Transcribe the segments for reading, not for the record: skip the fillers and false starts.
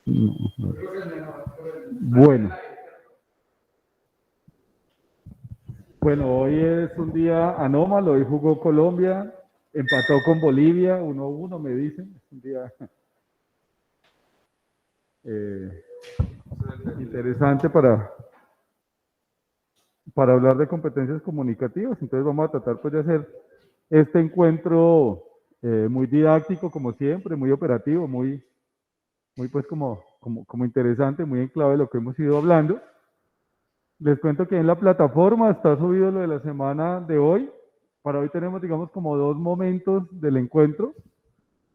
No, no. Bueno, hoy es un día anómalo. Hoy jugó Colombia, empató con Bolivia, 1-1 me dicen. Es un día eh, interesante para hablar de competencias comunicativas. Entonces vamos a tratar pues de hacer este encuentro muy didáctico como siempre, muy operativo, muy pues como interesante, muy en clave de lo que hemos ido hablando. Les cuento que en la plataforma está subido lo de la semana de hoy. Para hoy tenemos, digamos, como dos momentos del encuentro.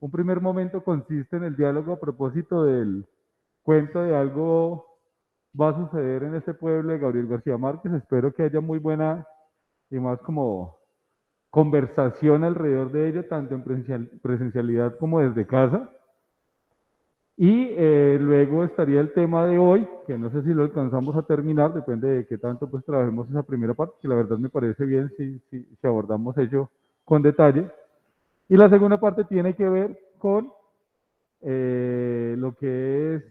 Un primer momento consiste en el diálogo a propósito del cuento de algo va a suceder en este pueblo de Gabriel García Márquez. Espero que haya muy buena y más como conversación alrededor de ello, tanto en presencialidad como desde casa. Y luego estaría el tema de hoy, que no sé si lo alcanzamos a terminar, depende de qué tanto pues trabajemos esa primera parte, que la verdad me parece bien si abordamos ello con detalle. Y la segunda parte tiene que ver con lo que es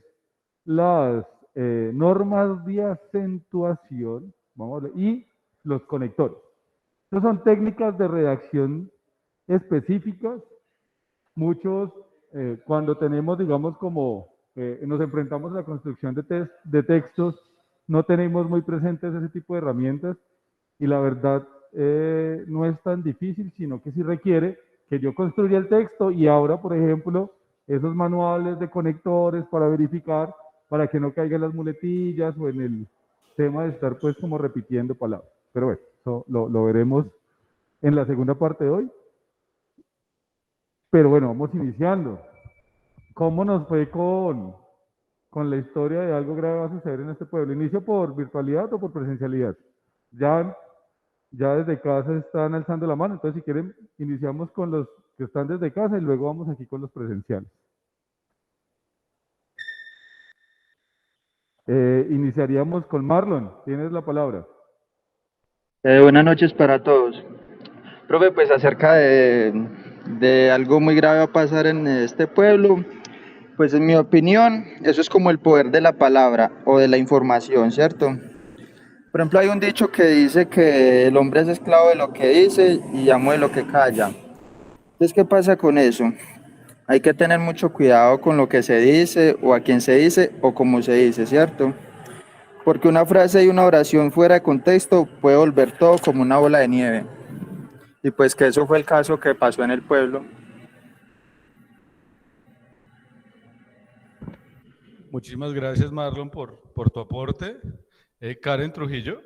las normas de acentuación, vamos a ver, y los conectores. Estas son técnicas de redacción específicas. Muchos, cuando tenemos, digamos, como nos enfrentamos a la construcción de textos, no tenemos muy presentes ese tipo de herramientas y la verdad no es tan difícil, sino que sí requiere que yo construya el texto y ahora, por ejemplo, esos manuales de conectores para verificar, para que no caigan las muletillas o en el tema de estar pues como repitiendo palabras. Pero bueno, eso lo veremos en la segunda parte de hoy. Pero bueno, vamos iniciando. ¿Cómo nos fue con la historia de algo grave va a suceder en este pueblo? ¿Inicio por virtualidad o por presencialidad? Ya, ya desde casa están alzando la mano, entonces si quieren iniciamos con los que están desde casa y luego vamos aquí con los presenciales. Iniciaríamos con Marlon, tienes la palabra. Buenas noches para todos. Profe, pues acerca de algo muy grave va a pasar en este pueblo, pues en mi opinión, eso es como el poder de la palabra o de la información, ¿cierto? Por ejemplo, hay un dicho que dice que el hombre es esclavo de lo que dice y amo de lo que calla. Entonces, ¿qué pasa con eso? Hay que tener mucho cuidado con lo que se dice o a quién se dice o cómo se dice, ¿cierto? Porque una frase y una oración fuera de contexto puede volver todo como una bola de nieve. Y pues que eso fue el caso que pasó en el pueblo. Muchísimas gracias, Marlon, por tu aporte. Karen Trujillo.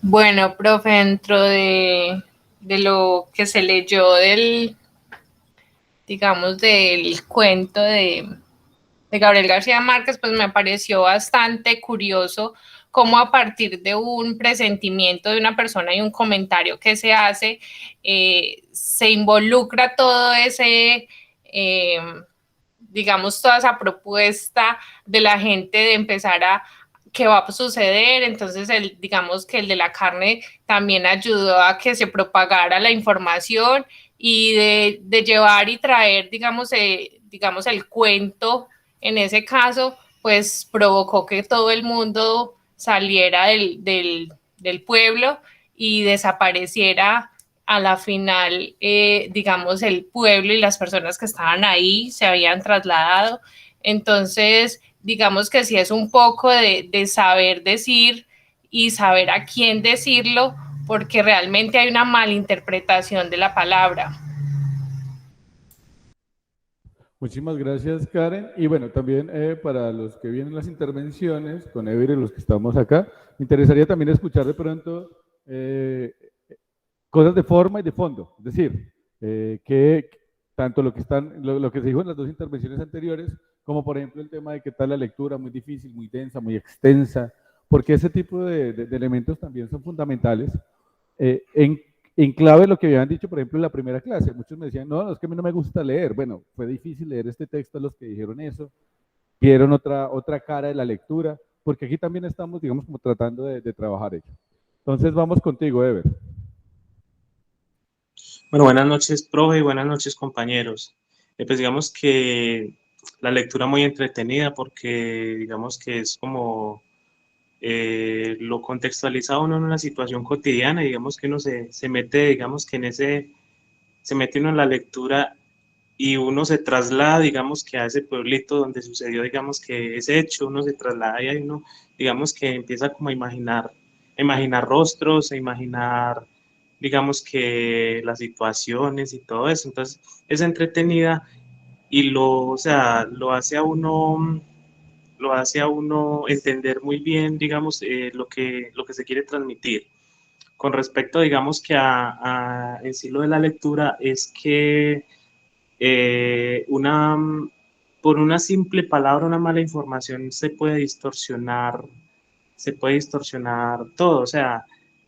Bueno, profe, dentro de lo que se leyó digamos, del cuento de Gabriel García Márquez, pues me pareció bastante curioso cómo a partir de un presentimiento de una persona y un comentario que se hace, se involucra todo ese, digamos, toda esa propuesta de la gente de empezar a qué va a suceder. Entonces, digamos que el de la carne también ayudó a que se propagara la información y de llevar y traer, digamos, el cuento, en ese caso, pues provocó que todo el mundo saliera del pueblo y desapareciera a la final, digamos, el pueblo y las personas que estaban ahí se habían trasladado. Entonces, digamos que sí es un poco de saber decir y saber a quién decirlo, porque realmente hay una malinterpretación de la palabra. Muchísimas gracias, Karen. Y bueno, también para los que vienen las intervenciones con Ever y los que estamos acá, me interesaría también escuchar de pronto cosas de forma y de fondo. Es decir, que tanto lo que se dijo en las dos intervenciones anteriores, como por ejemplo el tema de qué tal la lectura, muy difícil, muy densa, muy extensa, porque ese tipo de elementos también son fundamentales. En clave de lo que habían dicho, por ejemplo, en la primera clase, muchos me decían, no, es que a mí no me gusta leer. Bueno, fue difícil leer este texto a los que dijeron eso, vieron otra cara de la lectura, porque aquí también estamos, digamos, como tratando de trabajar ello. Entonces vamos contigo, Ever. Bueno, buenas noches, profe, y buenas noches, compañeros. Pues digamos que la lectura muy entretenida porque digamos que es como lo contextualiza uno en una situación cotidiana y digamos que uno se mete, digamos que se mete uno en la lectura y uno se traslada, digamos que a ese pueblito donde sucedió, digamos que ese hecho, uno se traslada y ahí uno, digamos que empieza como a imaginar rostros, a imaginar, digamos que las situaciones y todo eso. Entonces, es entretenida y o sea, lo hace a uno entender muy bien, digamos, lo que se quiere transmitir. Con respecto, digamos que en sí lo de la lectura es que una, por una simple palabra, una mala información se puede distorsionar todo, o sea,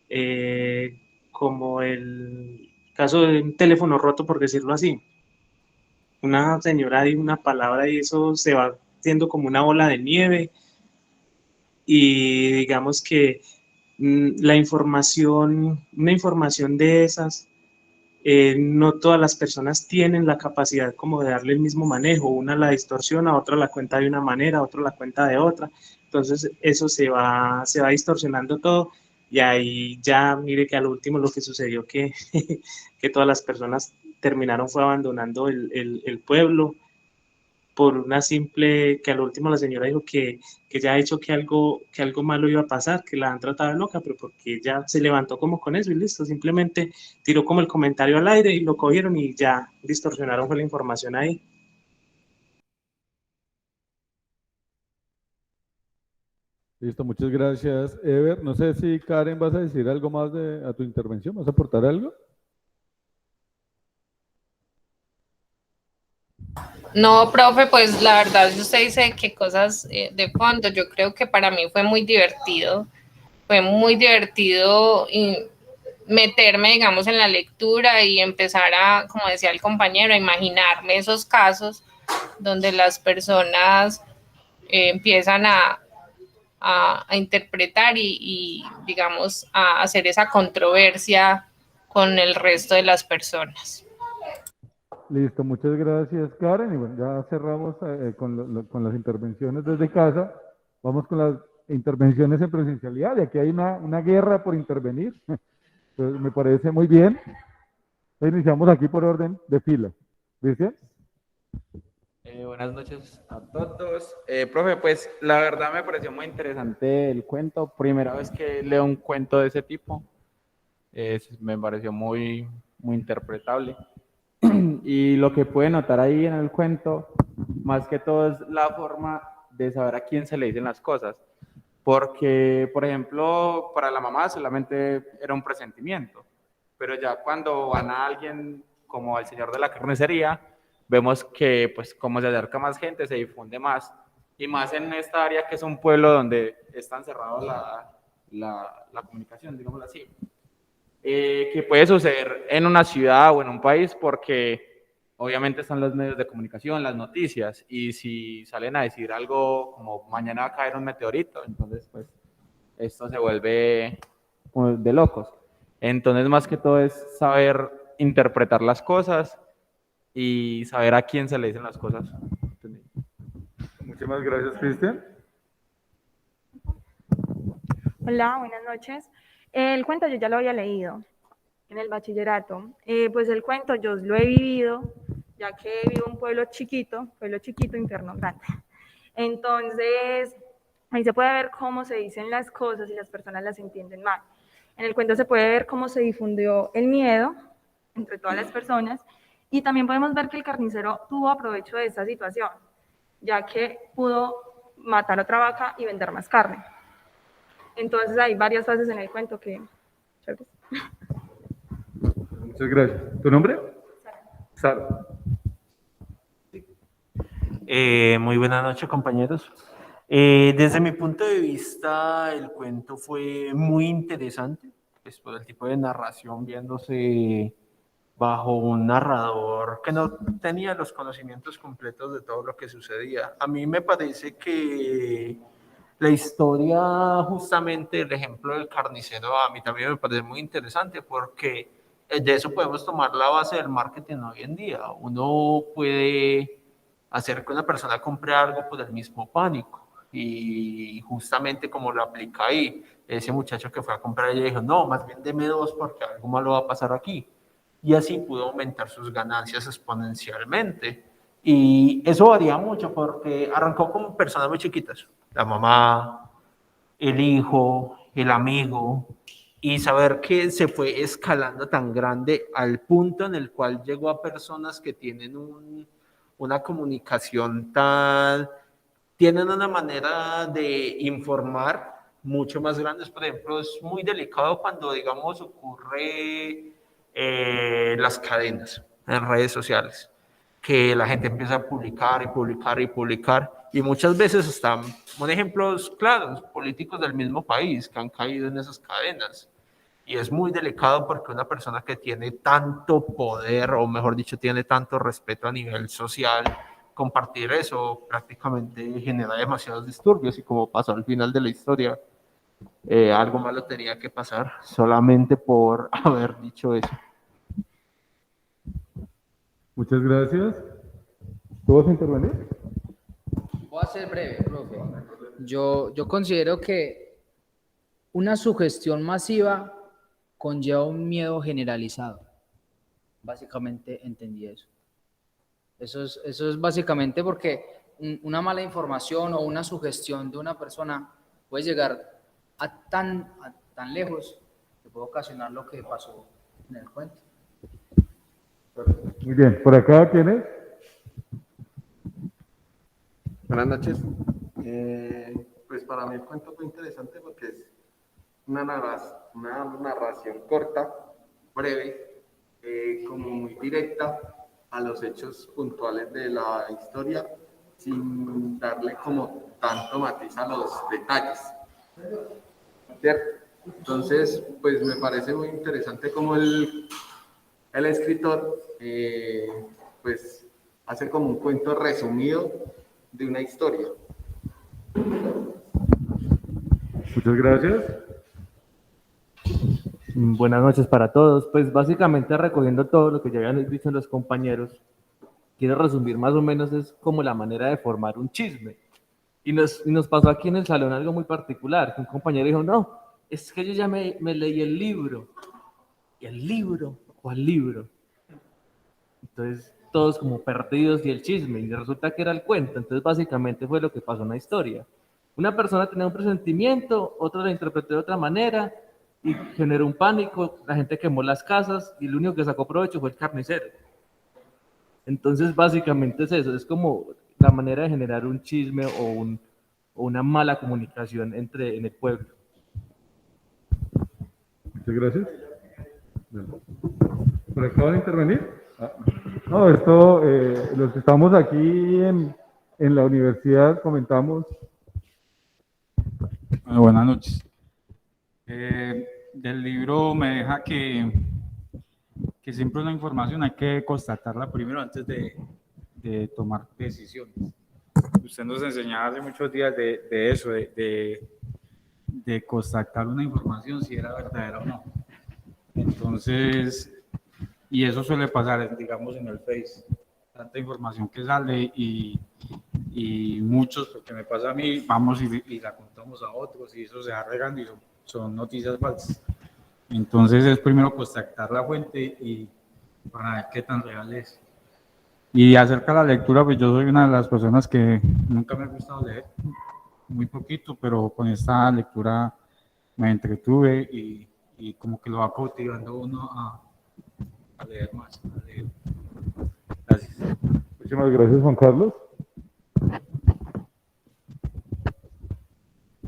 eh, como el caso de un teléfono roto, por decirlo así. Una señora y una palabra y eso se va haciendo como una bola de nieve y digamos que una información de esas, no todas las personas tienen la capacidad como de darle el mismo manejo. Una la distorsiona, otra la cuenta de una manera, otra la cuenta de otra. Entonces eso se va distorsionando todo y ahí ya mire que al último lo que sucedió que todas las personas terminaron fue abandonando el pueblo por una simple, que al último la señora dijo que ya ha hecho que algo malo iba a pasar, que la han tratado de loca, pero porque ella se levantó como con eso y listo, simplemente tiró como el comentario al aire y lo cogieron y ya distorsionaron fue la información ahí. Listo, muchas gracias, Ever. No sé si Karen vas a decir algo más a tu intervención, ¿vas a aportar algo? No, profe, pues la verdad, si usted dice que cosas de fondo, yo creo que para mí fue muy divertido meterme, digamos, en la lectura y empezar a, como decía el compañero, a imaginarme esos casos donde las personas empiezan a interpretar digamos, a hacer esa controversia con el resto de las personas. Listo, muchas gracias, Karen. Y bueno, ya cerramos con las intervenciones desde casa. Vamos con las intervenciones en presencialidad. Y aquí hay una guerra por intervenir. Entonces, me parece muy bien. Iniciamos aquí por orden de fila. ¿Cristian? Buenas noches a todos. Profe, pues la verdad me pareció muy interesante el cuento. Primera vez que leo un cuento de ese tipo. Me pareció muy interpretable. Y lo que puede notar ahí en el cuento, más que todo, es la forma de saber a quién se le dicen las cosas. Porque, por ejemplo, para la mamá solamente era un presentimiento, pero ya cuando van a alguien como al señor de la carnicería, vemos que pues como se acerca más gente, se difunde más, y más en esta área que es un pueblo donde está encerrado la comunicación, digámoslo así. Que puede suceder en una ciudad o en un país porque obviamente están los medios de comunicación, las noticias, y si salen a decir algo como mañana va a caer un meteorito, entonces pues esto se vuelve de locos. Entonces más que todo es saber interpretar las cosas y saber a quién se le dicen las cosas. Muchísimas gracias, Cristian. Hola, buenas noches. El cuento yo ya lo había leído en el bachillerato. Pues el cuento yo lo he vivido, ya que vivo en un pueblo chiquito, infierno grande. Entonces, ahí se puede ver cómo se dicen las cosas y las personas las entienden mal. En el cuento se puede ver cómo se difundió el miedo entre todas las personas y también podemos ver que el carnicero tuvo provecho de esta situación, ya que pudo matar otra vaca y vender más carne. Entonces hay varias fases en el cuento que... Muchas gracias. ¿Tu nombre? Sara. Muy buenas noches, compañeros. Desde mi punto de vista, el cuento fue muy interesante, pues, por el tipo de narración viéndose bajo un narrador que no tenía los conocimientos completos de todo lo que sucedía. A mí me parece que la historia, justamente el ejemplo del carnicero, a mí también me parece muy interesante porque de eso podemos tomar la base del marketing hoy en día. Uno puede hacer que una persona compre algo por el mismo pánico. Y justamente como lo aplica ahí, ese muchacho que fue a comprar y dijo, no, más bien deme dos porque algo malo va a pasar aquí. Y así pudo aumentar sus ganancias exponencialmente. Y eso varía mucho porque arrancó con personas muy chiquitas, la mamá, el hijo, el amigo, y saber que se fue escalando tan grande al punto en el cual llegó a personas que tienen una comunicación tienen una manera de informar mucho más grande. Por ejemplo, es muy delicado cuando, digamos, ocurre las cadenas en redes sociales, que la gente empieza a publicar y publicar y publicar, y muchas veces están, por ejemplos claros, políticos del mismo país que han caído en esas cadenas. Y es muy delicado porque una persona que tiene tanto poder, o mejor dicho, tiene tanto respeto a nivel social, compartir eso prácticamente genera demasiados disturbios, y como pasó al final de la historia, algo malo tenía que pasar solamente por haber dicho eso. Muchas gracias. ¿Tú vas a intervenir? Voy a ser breve, profe. Yo considero que una sugestión masiva conlleva un miedo generalizado. Básicamente entendí eso. Eso es básicamente porque una mala información o una sugestión de una persona puede llegar a tan lejos que puede ocasionar lo que pasó en el cuento. Muy bien. ¿Por acá quién es? Buenas noches. Pues para mí el cuento fue interesante porque es una narración corta, breve, como muy directa a los hechos puntuales de la historia, sin darle como tanto matiz a los detalles. ¿Cierto? Entonces, pues me parece muy interesante como el escritor pues hace como un cuento resumido de una historia. Muchas gracias. Buenas noches para todos. Pues básicamente recogiendo todo lo que ya habían dicho los compañeros, quiero resumir más o menos es como la manera de formar un chisme. Y nos pasó aquí en el salón algo muy particular, que un compañero dijo, no, es que yo ya me leí el libro. ¿Y el libro? ¿Cuál libro? Entonces todos como perdidos y el chisme, y resulta que era el cuento. Entonces básicamente fue lo que pasó en la historia. Una persona tenía un presentimiento, otra lo interpretó de otra manera y generó un pánico, la gente quemó las casas y el único que sacó provecho fue el carnicero. Entonces básicamente es eso, es como la manera de generar un chisme o una mala comunicación en el pueblo. Muchas gracias. ¿Por acá van a intervenir? No, esto, los que estamos aquí en la universidad comentamos. Bueno, buenas noches. Del libro me deja que siempre una información hay que constatarla primero antes de tomar decisiones. Usted nos enseñaba hace muchos días de eso, de constatar una información si era verdadera o no. Entonces, y eso suele pasar, digamos, en el Face. Tanta información que sale y muchos, porque me pasa a mí, vamos y la contamos a otros y eso se va regando y son noticias falsas. Entonces es primero contactar la fuente y para ver qué tan real es. Y acerca de la lectura, pues yo soy una de las personas que nunca me ha gustado leer, muy poquito, pero con esta lectura me entretuve y como que lo va cautivando uno a leer más. A leer. Gracias. Muchísimas gracias, Juan Carlos.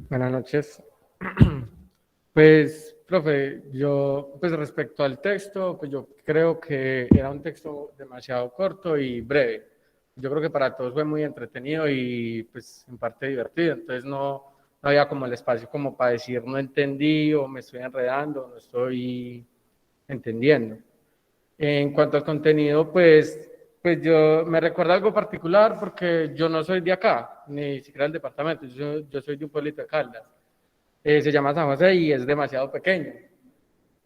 Buenas noches. Pues, profe, yo, pues respecto al texto, pues yo creo que era un texto demasiado corto y breve. Yo creo que para todos fue muy entretenido y pues en parte divertido. Entonces no había como el espacio como para decir no entendí o me estoy enredando, no estoy entendiendo. En cuanto al contenido, pues yo me recuerda algo particular porque yo no soy de acá, ni siquiera del departamento, yo soy de un pueblito de Caldas. Se llama San José y es demasiado pequeño.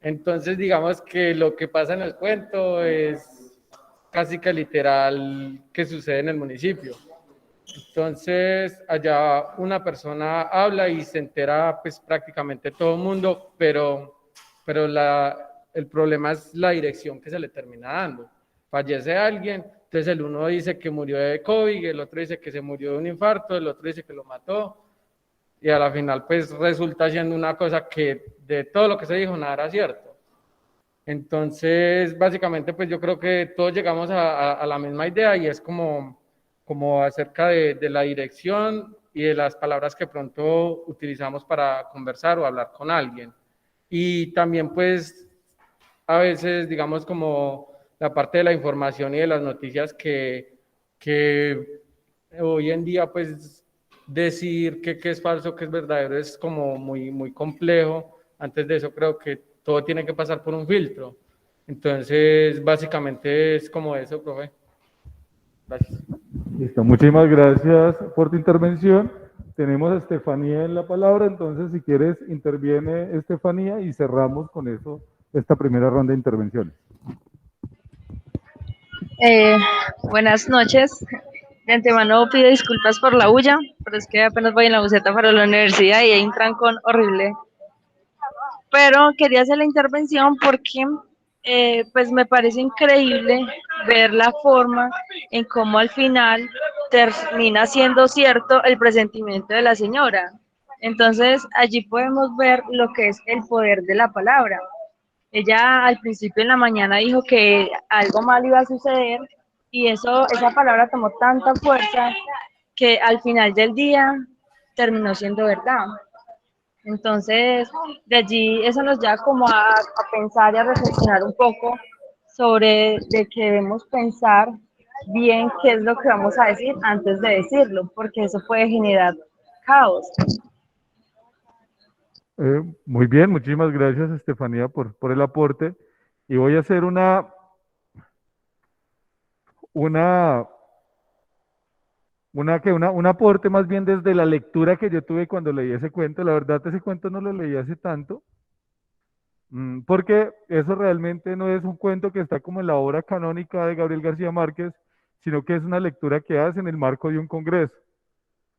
Entonces, digamos que lo que pasa en el cuento es casi que literal que sucede en el municipio. Entonces, allá una persona habla y se entera pues prácticamente todo el mundo, pero el problema es la dirección que se le termina dando. Fallece alguien, entonces el uno dice que murió de COVID, el otro dice que se murió de un infarto, el otro dice que lo mató, y a la final pues resulta siendo una cosa que de todo lo que se dijo nada era cierto. Entonces, básicamente, pues yo creo que todos llegamos a la misma idea y es como acerca de la dirección y de las palabras que pronto utilizamos para conversar o hablar con alguien. Y también, pues, a veces, digamos, como la parte de la información y de las noticias que hoy en día, pues, decir qué es falso, qué es verdadero, es como muy complejo. Antes de eso, creo que todo tiene que pasar por un filtro. Entonces, básicamente es como eso, profe. Gracias. Listo, muchísimas gracias por tu intervención. Tenemos a Estefanía en la palabra, entonces si quieres interviene Estefanía y cerramos con eso esta primera ronda de intervenciones. Buenas noches. De antemano pido disculpas por la bulla, pero es que apenas voy en la buseta para la universidad y hay un trancón horrible. Pero quería hacer la intervención porque pues me parece increíble ver la forma en cómo al final termina siendo cierto el presentimiento de la señora. Entonces allí podemos ver lo que es el poder de la palabra. Ella al principio en la mañana dijo que algo mal iba a suceder y esa palabra tomó tanta fuerza que al final del día terminó siendo verdad. Entonces, de allí eso nos lleva como a pensar y a reflexionar un poco sobre de que debemos pensar bien qué es lo que vamos a decir antes de decirlo, porque eso puede generar caos. Muy bien, muchísimas gracias Estefanía por el aporte. Y voy a hacer una, un aporte más bien desde la lectura que yo tuve cuando leí ese cuento. La verdad, ese cuento no lo leí hace tanto, porque eso realmente no es un cuento que está como en la obra canónica de Gabriel García Márquez, sino que es una lectura que hace en el marco de un congreso.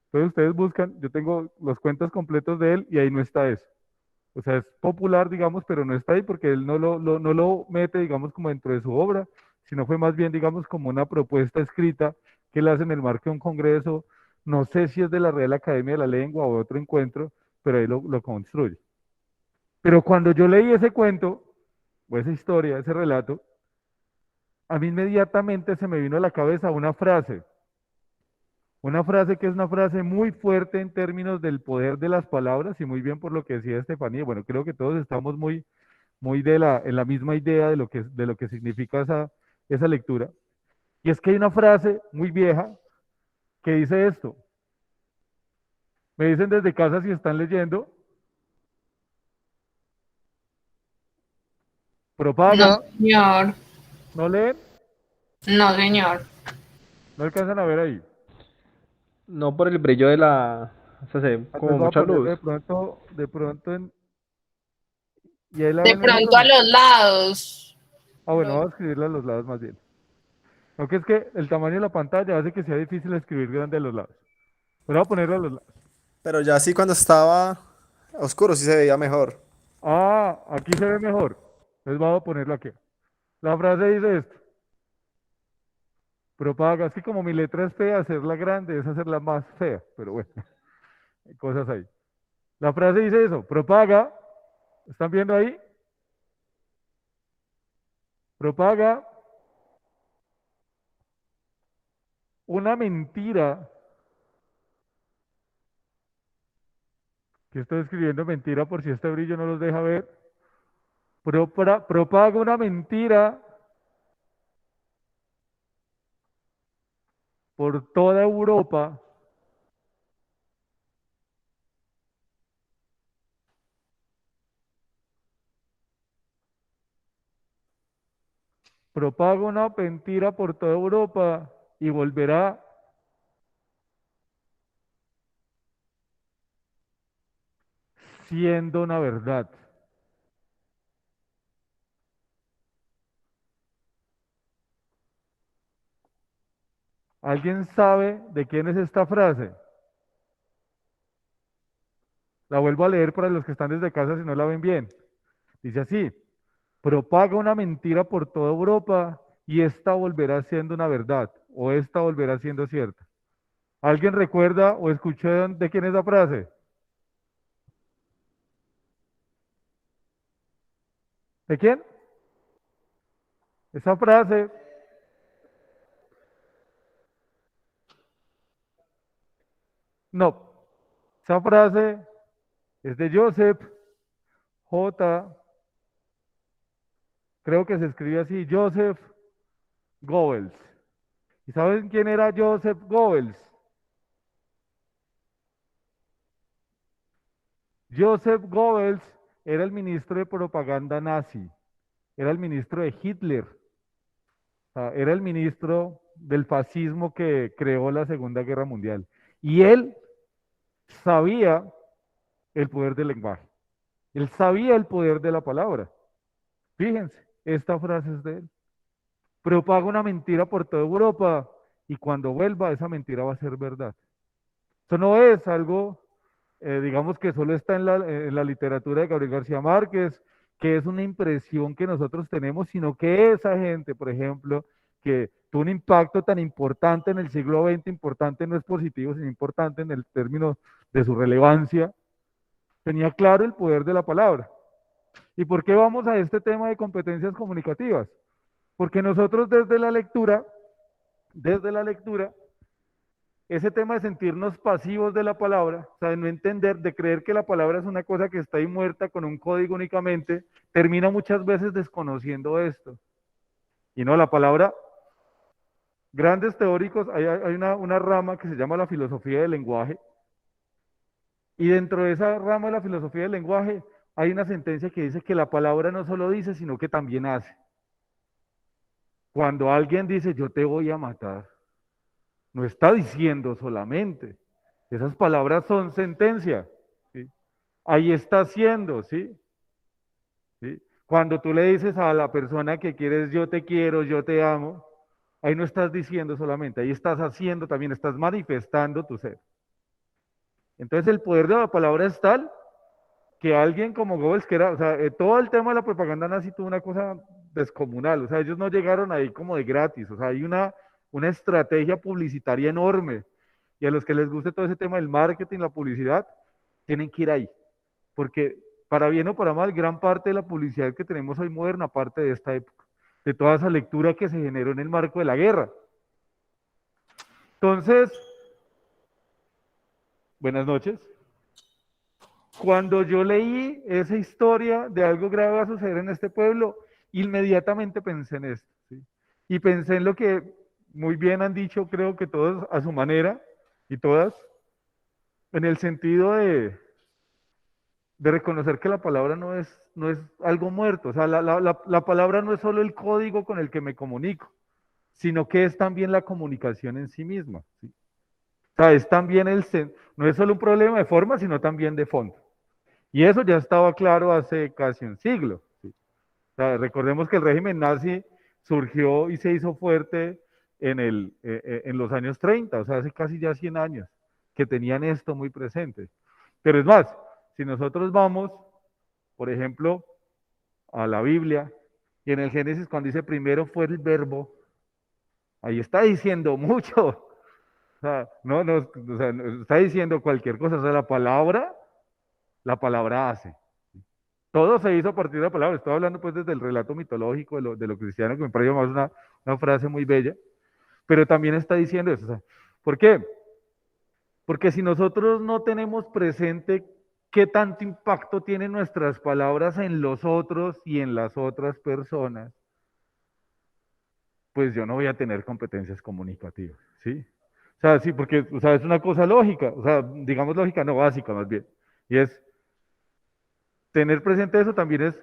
Entonces ustedes buscan, yo tengo los cuentos completos de él y ahí no está eso. O sea, es popular, digamos, pero no está ahí porque él no lo mete, digamos, como dentro de su obra, sino fue más bien, digamos, como una propuesta escrita que él hace en el marco de un congreso. No sé si es de la Real Academia de la Lengua o de otro encuentro, pero ahí lo construye. Pero cuando yo leí ese cuento, o esa historia, ese relato, a mí inmediatamente se me vino a la cabeza una frase que es una frase muy fuerte en términos del poder de las palabras y muy bien por lo que decía Estefanía. Bueno, creo que todos estamos muy en la misma idea de lo que significa esa lectura. Y es que hay una frase muy vieja que dice esto. Me dicen desde casa si están leyendo. No, Propaga. señor. ¿No leen? No, señor. ¿No alcanzan a ver ahí? No por el brillo de la... O sea, se ve Entonces como voy a mucha ponerlo luz. de pronto y ahí la De ven mejor o pronto a no. los lados. Ah, bueno, vamos a escribirla a los lados más bien. Aunque es que el tamaño de la pantalla hace que sea difícil escribir grande a los lados. Pero voy a ponerlo a los lados. Pero ya sí cuando estaba oscuro sí se veía mejor. Ah, aquí se ve mejor. Entonces vamos a ponerlo aquí. La frase dice esto. Propaga, es que como mi letra es fea, hacerla grande es hacerla más fea, pero bueno, hay cosas ahí. La frase dice eso, propaga, ¿están viendo ahí? Propaga una mentira, que estoy escribiendo mentira por si este brillo no los deja ver. Propaga una mentira por toda Europa propaga una mentira por toda Europa y volverá siendo una verdad. ¿Alguien sabe de quién es esta frase? La vuelvo a leer para los que están desde casa si no la ven bien. Dice así: propaga una mentira por toda Europa y esta volverá siendo una verdad, o esta volverá siendo cierta. ¿Alguien recuerda o escuchó de quién es la frase? ¿De quién? Esa frase, no, esa frase es de Joseph J. Creo que se escribe así, Joseph Goebbels. ¿Y saben quién era Joseph Goebbels? Joseph Goebbels era el ministro de propaganda nazi, era el ministro de Hitler, o sea, era el ministro del fascismo que creó la Segunda Guerra Mundial. Y él sabía el poder del lenguaje, él sabía el poder de la palabra. Fíjense, esta frase es de él. Propaga una mentira por toda Europa y cuando vuelva esa mentira va a ser verdad. Esto no es algo, digamos, que solo está en la literatura de Gabriel García Márquez, que es una impresión que nosotros tenemos, sino que esa gente, por ejemplo, que tuvo un impacto tan importante en el siglo XX, importante no es positivo, sino importante en el término de su relevancia, tenía claro el poder de la palabra. ¿Y por qué vamos a este tema de competencias comunicativas? Porque nosotros desde la lectura, ese tema de sentirnos pasivos de la palabra, o sea, de no entender, de creer que la palabra es una cosa que está ahí muerta con un código únicamente, termina muchas veces desconociendo esto. Y no, la palabra, grandes teóricos, hay una rama que se llama la filosofía del lenguaje, y dentro de esa rama de la filosofía del lenguaje hay una sentencia que dice que la palabra no solo dice, sino que también hace. Cuando alguien dice, yo te voy a matar, no está diciendo solamente. Esas palabras son sentencia. ¿Sí? Ahí está haciendo, ¿sí? ¿Sí? Cuando tú le dices a la persona que quieres, yo te quiero, yo te amo, ahí no estás diciendo solamente, ahí estás haciendo también, estás manifestando tu ser. Entonces el poder de la palabra es tal que alguien como Goebbels, que era, o sea, todo el tema de la propaganda nazi tuvo una cosa descomunal, o sea, ellos no llegaron ahí como de gratis, o sea, hay una estrategia publicitaria enorme, y a los que les guste todo ese tema del marketing, la publicidad, tienen que ir ahí, porque para bien o para mal, gran parte de la publicidad que tenemos hoy moderna, parte de esta época, de toda esa lectura que se generó en el marco de la guerra. Entonces, buenas noches. Cuando yo leí esa historia de algo grave va a suceder en este pueblo, inmediatamente pensé en esto, ¿sí? Y pensé en lo que muy bien han dicho, creo que todos a su manera, y todas, en el sentido de reconocer que la palabra no es algo muerto, o sea, la palabra no es solo el código con el que me comunico, sino que es también la comunicación en sí misma, ¿sí? O sea, es también no es solo un problema de forma, sino también de fondo. Y eso ya estaba claro hace casi un siglo, ¿sí? O sea, recordemos que el régimen nazi surgió y se hizo fuerte en los años 30, o sea, hace casi ya 100 años, que tenían esto muy presente. Pero es más, si nosotros vamos, por ejemplo, a la Biblia, y en el Génesis cuando dice primero fue el verbo, ahí está diciendo mucho. O sea, o sea, no está diciendo cualquier cosa, o sea, la palabra hace. Todo se hizo a partir de la palabra. Estoy hablando pues desde el relato mitológico de lo cristiano, que me parece más una frase muy bella, pero también está diciendo eso. O sea, ¿por qué? Porque si nosotros no tenemos presente qué tanto impacto tienen nuestras palabras en los otros y en las otras personas, pues yo no voy a tener competencias comunicativas, ¿sí? O sea, sí, porque, o sea, es una cosa lógica, o sea, digamos lógica, no básica más bien, y es tener presente eso también es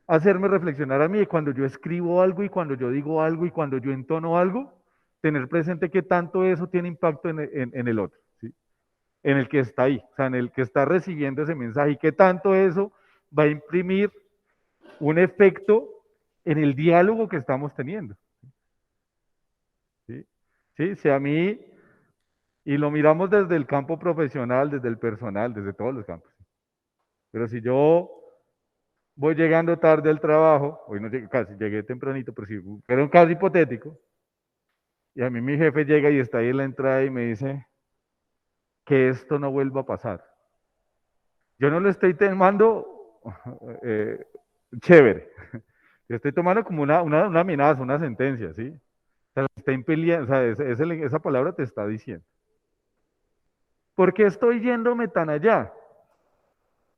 hacerme reflexionar a mí, cuando yo escribo algo y cuando yo digo algo y cuando yo entono algo, tener presente qué tanto eso tiene impacto en el otro, ¿sí? En el que está ahí, o sea, en el que está recibiendo ese mensaje y qué tanto eso va a imprimir un efecto en el diálogo que estamos teniendo, ¿sí? ¿sí? Si a mí, y lo miramos desde el campo profesional, desde el personal, desde todos los campos. Pero si yo voy llegando tarde al trabajo, hoy no llegué casi, llegué tempranito, pero si fuera un caso hipotético, y a mí mi jefe llega y está ahí en la entrada y me dice que esto no vuelva a pasar. Yo no lo estoy tomando chévere. Yo estoy tomando como una amenaza, una sentencia, ¿sí? O sea, está impeliendo, o sea, esa palabra te está diciendo. ¿Por qué estoy yéndome tan allá?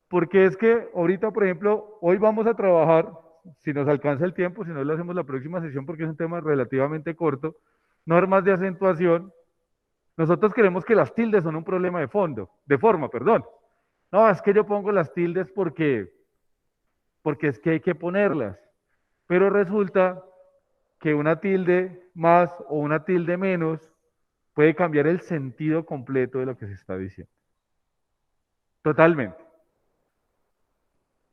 Porque es que ahorita, por ejemplo, hoy vamos a trabajar, si nos alcanza el tiempo, si no lo hacemos la próxima sesión porque es un tema relativamente corto, normas de acentuación. Nosotros creemos que las tildes son un problema de fondo, de forma, perdón. No, es que yo pongo las tildes porque es que hay que ponerlas. Pero resulta que una tilde más o una tilde menos puede cambiar el sentido completo de lo que se está diciendo. Totalmente.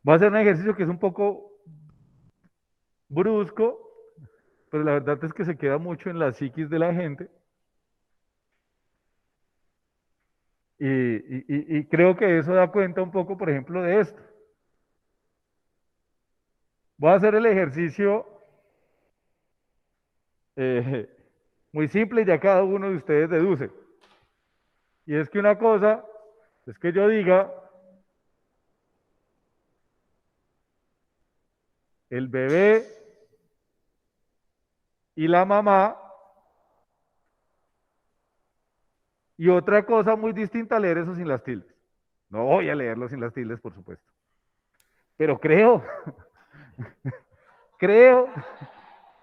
Voy a hacer un ejercicio que es un poco brusco, pero la verdad es que se queda mucho en la psiquis de la gente. Y creo que eso da cuenta un poco, por ejemplo, de esto. Voy a hacer el ejercicio muy simple y ya cada uno de ustedes deduce. Y es que una cosa es que yo diga, el bebé y la mamá, y otra cosa muy distinta leer eso sin las tildes. No voy a leerlo sin las tildes, por supuesto. Pero creo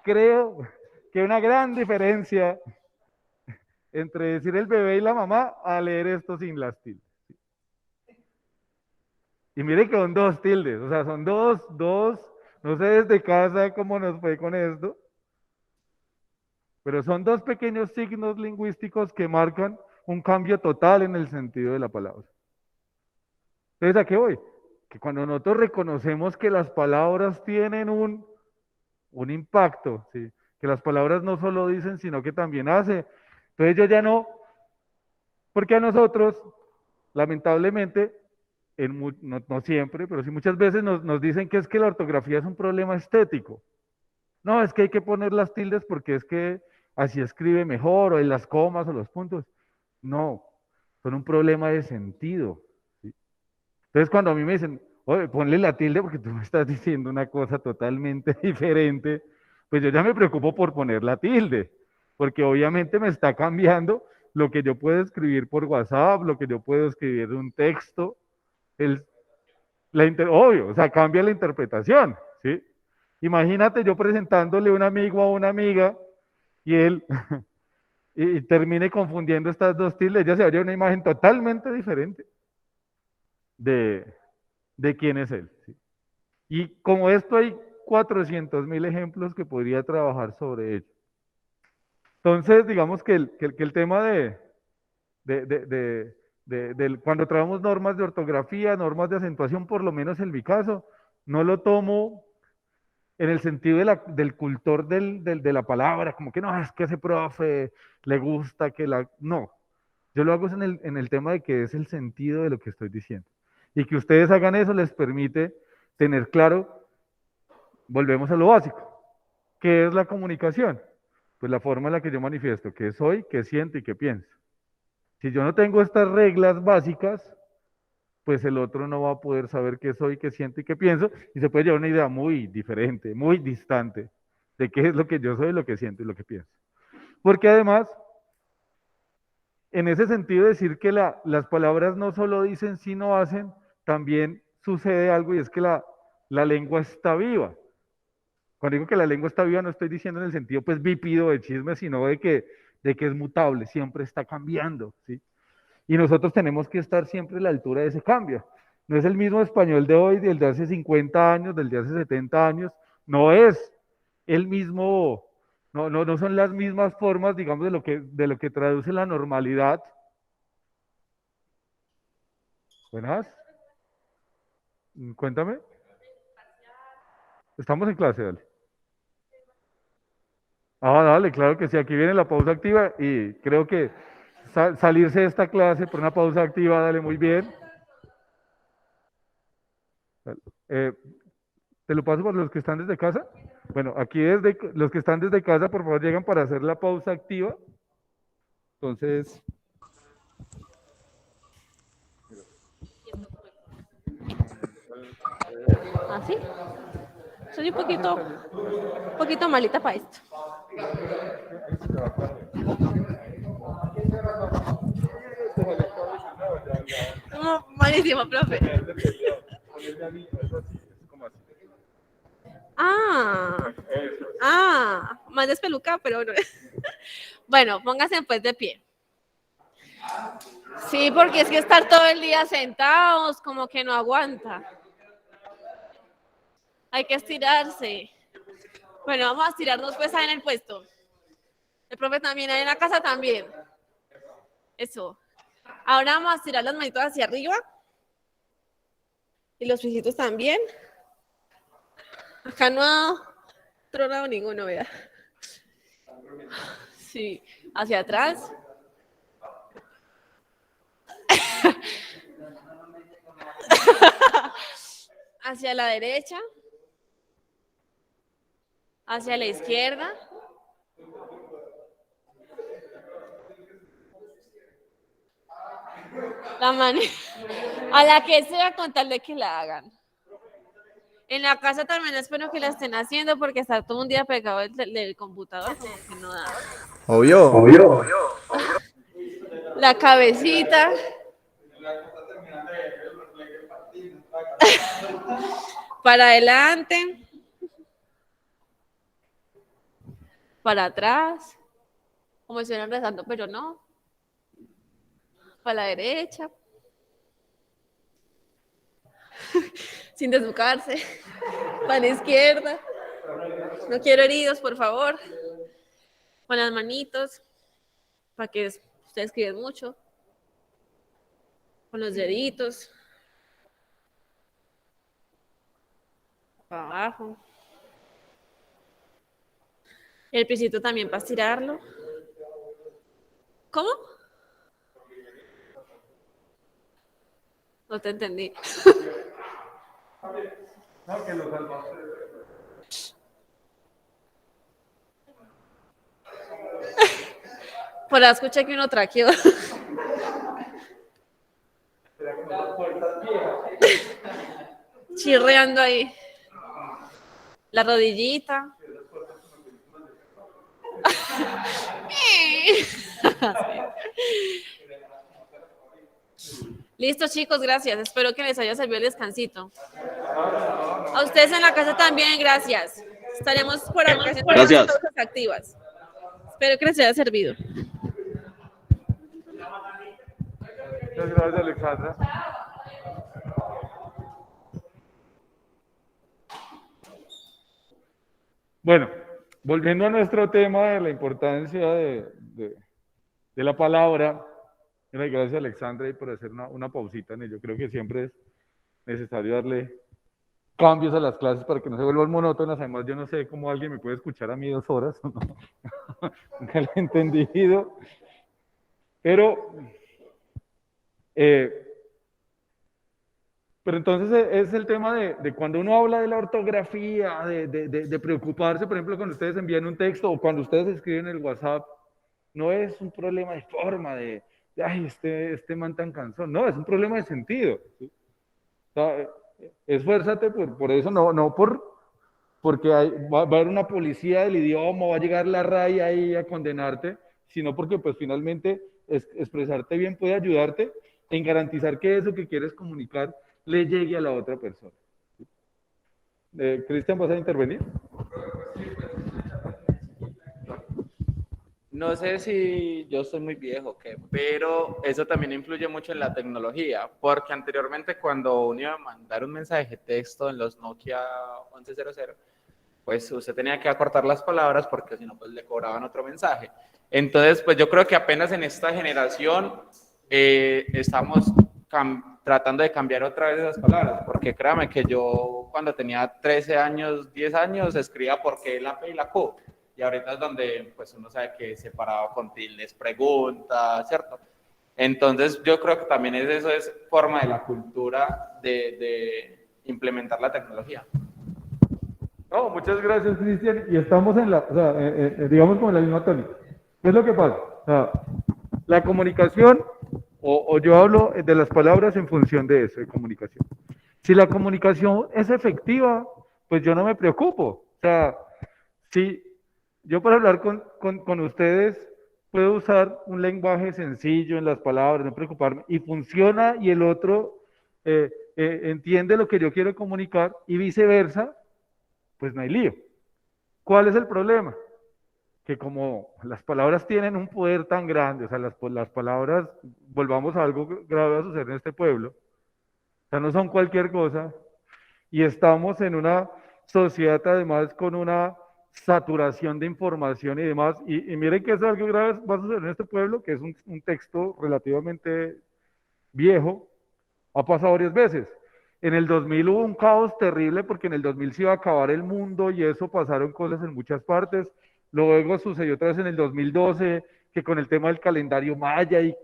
creo que hay una gran diferencia entre decir el bebé y la mamá a leer esto sin las tildes. Y mire que son dos tildes, o sea, son dos, no sé desde casa cómo nos fue con esto, pero son dos pequeños signos lingüísticos que marcan un cambio total en el sentido de la palabra. Entonces, ¿a qué voy? Que cuando nosotros reconocemos que las palabras tienen un impacto, ¿sí? Que las palabras no solo dicen, sino que también hacen. Entonces yo ya no, porque a nosotros, lamentablemente, no siempre, pero sí muchas veces nos dicen que es que la ortografía es un problema estético. No, es que hay que poner las tildes porque es que así escribe mejor, o en las comas o los puntos. No, son un problema de sentido. ¿Sí? Entonces cuando a mí me dicen, oye, ponle la tilde porque tú me estás diciendo una cosa totalmente diferente, pues yo ya me preocupo por poner la tilde, porque obviamente me está cambiando lo que yo puedo escribir por WhatsApp, lo que yo puedo escribir de un texto, obvio, o sea, cambia la interpretación, ¿sí? Imagínate yo presentándole a un amigo a una amiga y él y termine confundiendo estas dos tildes, ya se vería una imagen totalmente diferente de, de quién es él. ¿Sí? Y como esto hay 400.000 ejemplos que podría trabajar sobre ello. Entonces, digamos que el tema cuando trabajamos normas de ortografía, normas de acentuación, por lo menos en mi caso, no lo tomo en el sentido del cultor de la palabra, como que no, es que ese profe le gusta que la... No, yo lo hago en el tema de que es el sentido de lo que estoy diciendo. Y que ustedes hagan eso les permite tener claro, volvemos a lo básico, ¿qué es la comunicación? Pues la forma en la que yo manifiesto qué soy, qué siento y qué pienso. Si yo no tengo estas reglas básicas, pues el otro no va a poder saber qué soy, qué siento y qué pienso, y se puede llevar una idea muy diferente, muy distante de qué es lo que yo soy, lo que siento y lo que pienso. Porque además, en ese sentido, decir que las palabras no solo dicen, sino hacen, también sucede algo y es que la lengua está viva. Cuando digo que la lengua está viva, no estoy diciendo en el sentido pues bípido de chisme, sino de que es mutable, siempre está cambiando, ¿sí? Y nosotros tenemos que estar siempre a la altura de ese cambio. No es el mismo español de hoy, del de hace 50 años, del de hace 70 años. No es el mismo, no son las mismas formas, digamos, de lo que traduce la normalidad. Buenas. Cuéntame. Estamos en clase, dale. Ah, dale, claro que sí, aquí viene la pausa activa y creo que salirse de esta clase por una pausa activa, dale muy bien. Eh, ¿Te lo paso por los que están desde casa? Bueno, aquí desde los que están desde casa, por favor, llegan para hacer la pausa activa. Entonces, ¿Así? Soy un poquito malita para esto. No, malísimo, profe. Más despelucada, pero no. Bueno, póngase pues de pie. Sí, porque es que estar todo el día sentados como que no aguanta. Hay que estirarse. Bueno, vamos a estirarnos pues ahí en el puesto. El profe también, ahí en la casa también. Eso. Ahora vamos a estirar las manitos hacia arriba. Y los piecitos también. Acá no ha tronado ninguno, vea. Sí, hacia atrás. Hacia la derecha. Hacia la izquierda. La mano a la que sea con tal de que la hagan. En la casa también espero que la estén haciendo porque estar todo un día pegado del computador como que no da. Obvio. La cabecita. Para adelante. Para atrás. Como si estuvieran rezando, pero no. Para la derecha. Sin desnucarse. Para la izquierda. No quiero heridos, por favor. Con las manitos. Para que ustedes escriben mucho. Con los deditos. Para abajo. El piecito también para estirarlo. ¿Cómo? No te entendí. No, que lo salva. Por ahí escuché que uno traqueó. Chirreando ahí. La rodillita. Listo, chicos, gracias. Espero que les haya servido el descansito. A ustedes en la casa también, gracias. Estaremos por acá haciendo Gracias. cosas activas. Espero que les haya servido. Muchas gracias, Alexandra. Bueno, volviendo a nuestro tema de la importancia de la palabra, gracias, Alexandra, y por hacer una pausita en ello. Creo que siempre es necesario darle cambios a las clases para que no se vuelvan monótonas. Además, yo no sé cómo alguien me puede escuchar a mí 2 horas. Nunca lo he entendido. Pero entonces es el tema de cuando uno habla de la ortografía, de preocuparse, por ejemplo, cuando ustedes envían un texto o cuando ustedes escriben en el WhatsApp, no es un problema de forma, ay, este man tan cansón. No, es un problema de sentido. ¿Sí? O sea, esfuérzate por eso, no porque va a haber una policía del idioma, va a llegar la RAI ahí a condenarte, sino porque pues finalmente expresarte bien puede ayudarte en garantizar que eso que quieres comunicar le llegue a la otra persona. Cristian, ¿vas a intervenir? No sé si yo soy muy viejo o qué, pero eso también influye mucho en la tecnología, porque anteriormente cuando uno iba a mandar un mensaje de texto en los Nokia 1100, pues usted tenía que acortar las palabras porque si no, pues le cobraban otro mensaje. Entonces, pues yo creo que apenas en esta generación estamos tratando de cambiar otra vez esas palabras, porque créame que yo cuando tenía 13 años, 10 años, escribía por qué la P y la Q. y ahorita es donde pues uno sabe que separado con tildes pregunta, ¿cierto? Entonces yo creo que también eso es forma de la cultura de implementar la tecnología. No, muchas gracias, Cristian. Y estamos en la, o sea, digamos como en la misma tónica. ¿Qué es lo que pasa? O sea, la comunicación, o yo hablo de las palabras en función de eso, de comunicación. Si la comunicación es efectiva, pues yo no me preocupo. O sea, si yo para hablar con ustedes puedo usar un lenguaje sencillo en las palabras, no preocuparme, y funciona y el otro entiende lo que yo quiero comunicar y viceversa, pues no hay lío. ¿Cuál es el problema? Que como las palabras tienen un poder tan grande, o sea, las palabras, volvamos a algo grave a suceder en este pueblo, o sea, no son cualquier cosa, y estamos en una sociedad además con una saturación de información y demás, y miren que eso es algo grave va a suceder en este pueblo, que es un texto relativamente viejo, ha pasado varias veces. En el 2000 hubo un caos terrible porque en el 2000 se iba a acabar el mundo y eso pasaron cosas en muchas partes. Luego sucedió otra vez en el 2012, que con el tema del calendario maya ¿y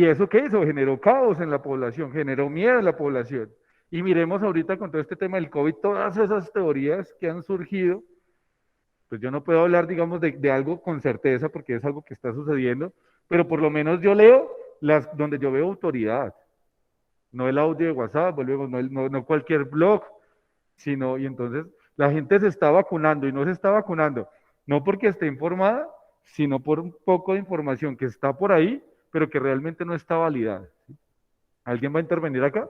eso qué hizo? Generó caos en la población, generó miedo en la población. Y miremos ahorita con todo este tema del COVID, todas esas teorías que han surgido, pues yo no puedo hablar, digamos, de algo con certeza porque es algo que está sucediendo, pero por lo menos yo leo donde yo veo autoridad, no el audio de WhatsApp, volvemos, no cualquier blog, sino, y entonces la gente se está vacunando y no se está vacunando, no porque esté informada, sino por un poco de información que está por ahí, pero que realmente no está validada. ¿Alguien va a intervenir acá?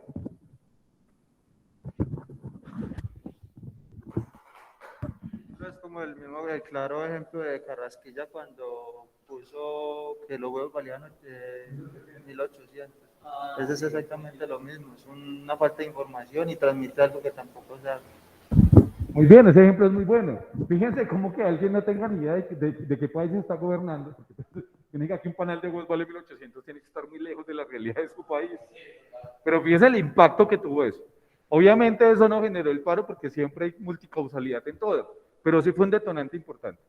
Es como el claro ejemplo de Carrasquilla cuando puso que los huevos valían 1800. Eso es exactamente lo mismo, es una falta de información y transmite algo que tampoco se hace. Muy bien, ese ejemplo es muy bueno. Fíjense cómo que alguien no tenga ni idea de qué país está gobernando. Tiene que aquí un panel de huevos vale 1800, tiene que estar muy lejos de la realidad de su país. Pero fíjense el impacto que tuvo eso. Obviamente eso no generó el paro porque siempre hay multicausalidad en todo, pero sí fue un detonante importante.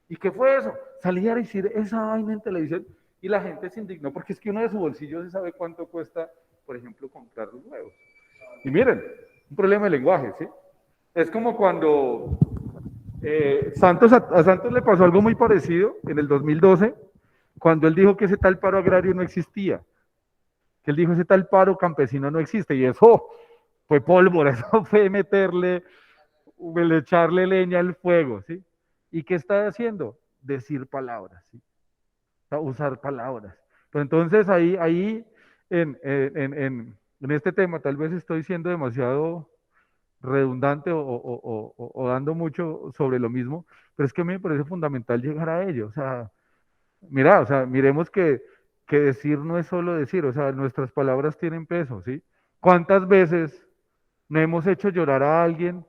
¿Y qué fue eso? Salir a decir esa vaina en televisión y la gente se indignó porque es que uno de su bolsillo se sabe cuánto cuesta, por ejemplo, comprar los huevos. Y miren, un problema de lenguaje, ¿sí? Es como cuando a Santos le pasó algo muy parecido en el 2012, cuando él dijo que ese tal paro agrario no existía, que él dijo ese tal paro campesino no existe, y eso fue pólvora, eso fue echarle leña al fuego, ¿sí? ¿Y qué está haciendo? Decir palabras, ¿sí? O sea, usar palabras. Pero entonces ahí en este tema tal vez estoy siendo demasiado redundante o dando mucho sobre lo mismo, pero es que a mí me parece fundamental llegar a ello. O sea, mira, o sea, miremos que decir no es solo decir, o sea, nuestras palabras tienen peso, ¿sí? ¿Cuántas veces no hemos hecho llorar a alguien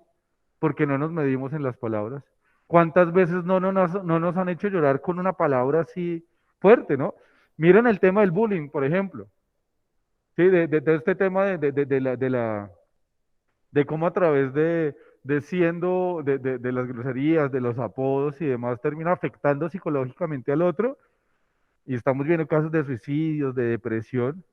porque no nos medimos en las palabras? ¿Cuántas veces no nos han hecho llorar con una palabra así fuerte, ¿no? Miren el tema del bullying, por ejemplo, ¿sí? De este tema de cómo a través de las groserías, de los apodos y demás, termina afectando psicológicamente al otro, y estamos viendo casos de suicidios, de depresión,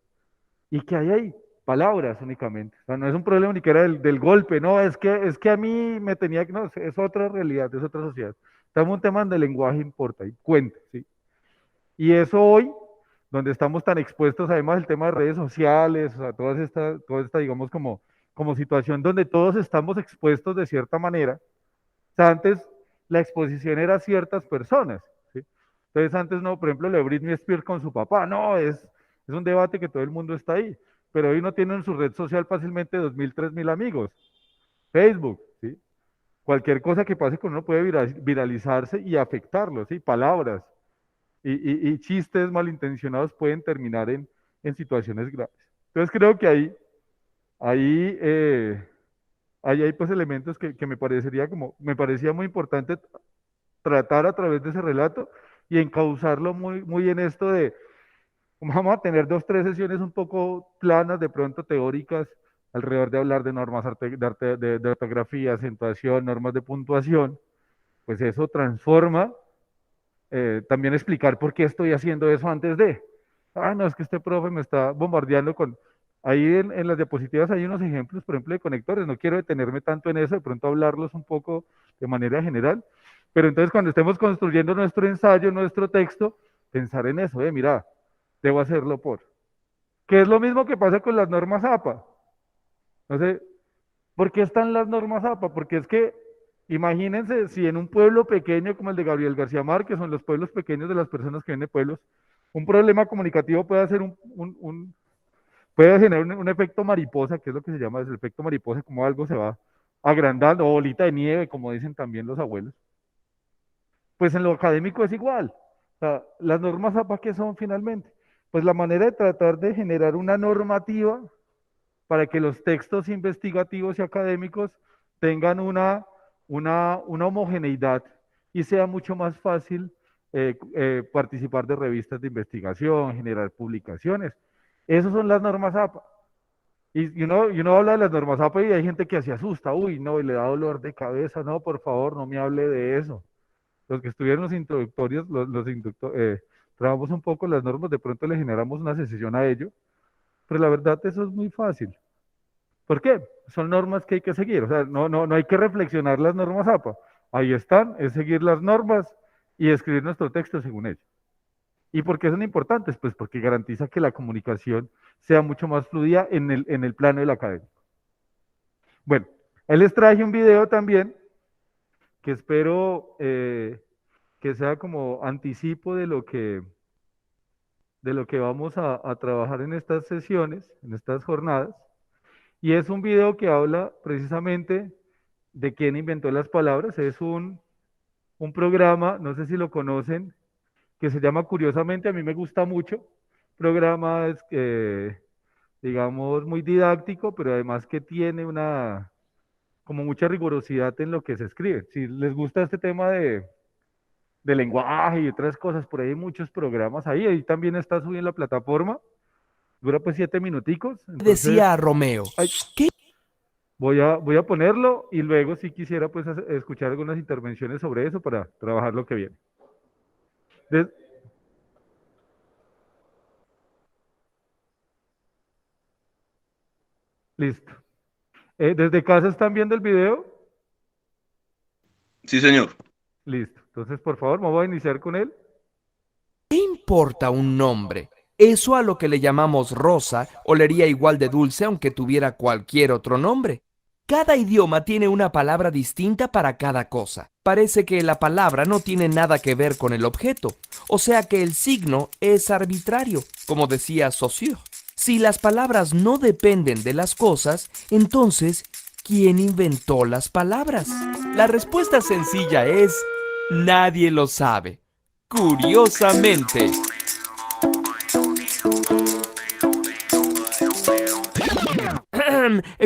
y que hay ahí palabras únicamente, o sea, no es un problema ni que era del golpe, no, es que a mí me tenía que, no, es otra realidad, es otra sociedad, estamos en un tema donde el lenguaje importa y cuenta, ¿sí? Y eso hoy, donde estamos tan expuestos, además el tema de redes sociales, o sea, toda esta digamos, como situación donde todos estamos expuestos de cierta manera. O sea, antes la exposición era a ciertas personas, ¿sí? Entonces antes no, por ejemplo, lo de Britney Spears con su papá, no, es un debate que todo el mundo está ahí, pero hoy no tiene en su red social fácilmente 2.000, 3.000 amigos. Facebook, ¿sí? Cualquier cosa que pase con uno puede viralizarse y afectarlo, ¿sí? Palabras y chistes malintencionados pueden terminar en situaciones graves. Entonces creo que ahí hay pues elementos que me parecía muy importante tratar a través de ese relato y encauzarlo muy en esto de, vamos a tener 2, 3 sesiones un poco planas, de pronto teóricas, alrededor de hablar de normas de ortografía, acentuación, normas de puntuación, pues eso transforma. También explicar por qué estoy haciendo eso antes de. No, es que este profe me está bombardeando con. Ahí en las diapositivas hay unos ejemplos, por ejemplo, de conectores. No quiero detenerme tanto en eso, de pronto hablarlos un poco de manera general. Pero entonces cuando estemos construyendo nuestro ensayo, nuestro texto, pensar en eso, mira, debo hacerlo por. Que es lo mismo que pasa con las normas APA. No sé, ¿por qué están las normas APA? Porque es que, imagínense, si en un pueblo pequeño como el de Gabriel García Márquez, o en los pueblos pequeños de las personas que vienen de pueblos, un problema comunicativo puede hacer puede generar un efecto mariposa, que es lo que se llama el efecto mariposa, como algo se va agrandando, o bolita de nieve, como dicen también los abuelos. Pues en lo académico es igual. O sea, las normas APA, ¿qué son finalmente? Pues la manera de tratar de generar una normativa para que los textos investigativos y académicos tengan una homogeneidad y sea mucho más fácil participar de revistas de investigación, generar publicaciones. Esas son las normas APA. Y uno habla de las normas APA y hay gente que se asusta, uy, no, y le da dolor de cabeza, no, por favor, no me hable de eso. Los que estuvieron los introductorios, trabajamos un poco las normas, de pronto le generamos una sesión a ello, pero la verdad eso es muy fácil. ¿Por qué? Son normas que hay que seguir, o sea, no hay que reflexionar las normas APA. Ahí están, es seguir las normas y escribir nuestro texto según ellas. ¿Y por qué son importantes? Pues porque garantiza que la comunicación sea mucho más fluida en el plano del académico. Bueno, ahí les traje un video también que espero que sea como anticipo de lo que vamos a trabajar en estas sesiones, en estas jornadas. Y es un video que habla precisamente de quién inventó las palabras. Es un programa, no sé si lo conocen, que se llama, curiosamente, a mí me gusta mucho, programa digamos, muy didáctico, pero además que tiene como mucha rigurosidad en lo que se escribe. Si les gusta este tema de lenguaje y otras cosas, por ahí hay muchos programas ahí también está subido en la plataforma, dura pues 7 minuticos. Entonces, decía Romeo, ¿qué? Voy a ponerlo y luego si quisiera pues escuchar algunas intervenciones sobre eso para trabajar lo que viene. Listo. ¿Desde casa están viendo el video? Sí, señor. Listo. Entonces, por favor, me voy a iniciar con él. ¿Qué importa un nombre? Eso a lo que le llamamos rosa olería igual de dulce aunque tuviera cualquier otro nombre. Cada idioma tiene una palabra distinta para cada cosa. Parece que la palabra no tiene nada que ver con el objeto, o sea que el signo es arbitrario, como decía Saussure. Si las palabras no dependen de las cosas, entonces, ¿quién inventó las palabras? La respuesta sencilla es: nadie lo sabe. Curiosamente.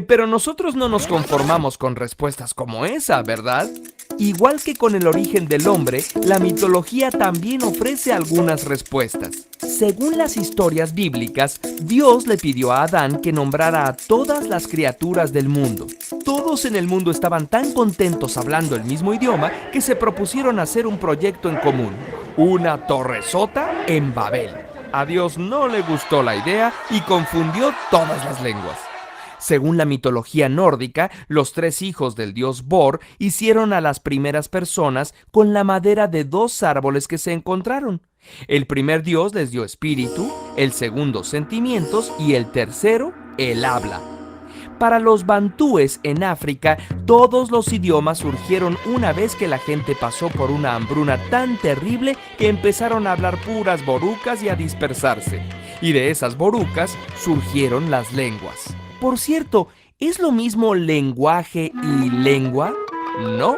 Pero nosotros no nos conformamos con respuestas como esa, ¿verdad? Igual que con el origen del hombre, la mitología también ofrece algunas respuestas. Según las historias bíblicas, Dios le pidió a Adán que nombrara a todas las criaturas del mundo. Todos en el mundo estaban tan contentos hablando el mismo idioma que se propusieron hacer un proyecto en común, una torresota en Babel. A Dios no le gustó la idea y confundió todas las lenguas. Según la mitología nórdica, los 3 hijos del dios Bor hicieron a las primeras personas con la madera de 2 árboles que se encontraron. El primer dios les dio espíritu, el segundo sentimientos y el tercero el habla. Para los bantúes en África, todos los idiomas surgieron una vez que la gente pasó por una hambruna tan terrible que empezaron a hablar puras borucas y a dispersarse. Y de esas borucas surgieron las lenguas. Por cierto, ¿es lo mismo lenguaje y lengua? No.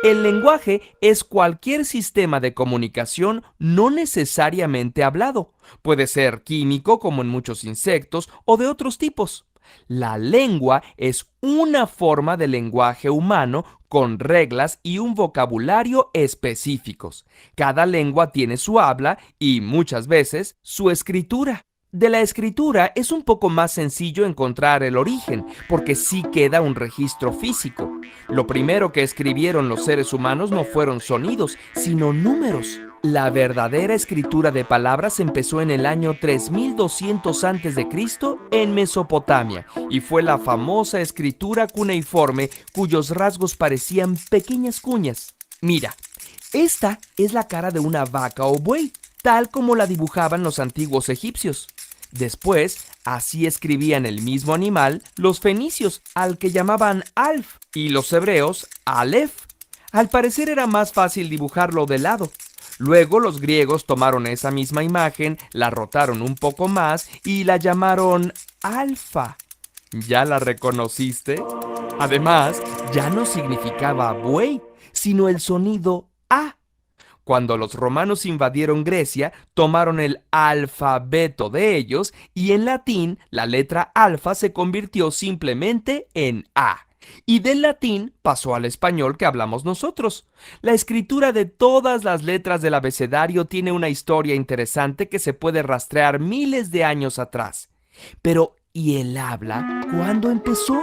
El lenguaje es cualquier sistema de comunicación no necesariamente hablado. Puede ser químico, como en muchos insectos, o de otros tipos. La lengua es una forma de lenguaje humano con reglas y un vocabulario específicos. Cada lengua tiene su habla y, muchas veces, su escritura. De la escritura es un poco más sencillo encontrar el origen, porque sí queda un registro físico. Lo primero que escribieron los seres humanos no fueron sonidos, sino números. La verdadera escritura de palabras empezó en el año 3200 a.C. en Mesopotamia y fue la famosa escritura cuneiforme cuyos rasgos parecían pequeñas cuñas. Mira, esta es la cara de una vaca o buey, tal como la dibujaban los antiguos egipcios. Después, así escribían el mismo animal los fenicios, al que llamaban Alf, y los hebreos Aleph. Al parecer era más fácil dibujarlo de lado. Luego los griegos tomaron esa misma imagen, la rotaron un poco más y la llamaron alfa. ¿Ya la reconociste? Además, ya no significaba buey, sino el sonido A. Cuando los romanos invadieron Grecia, tomaron el alfabeto de ellos y en latín la letra alfa se convirtió simplemente en A. Y del latín pasó al español que hablamos nosotros. La escritura de todas las letras del abecedario tiene una historia interesante que se puede rastrear miles de años atrás. Pero, ¿y el habla? ¿Cuándo empezó?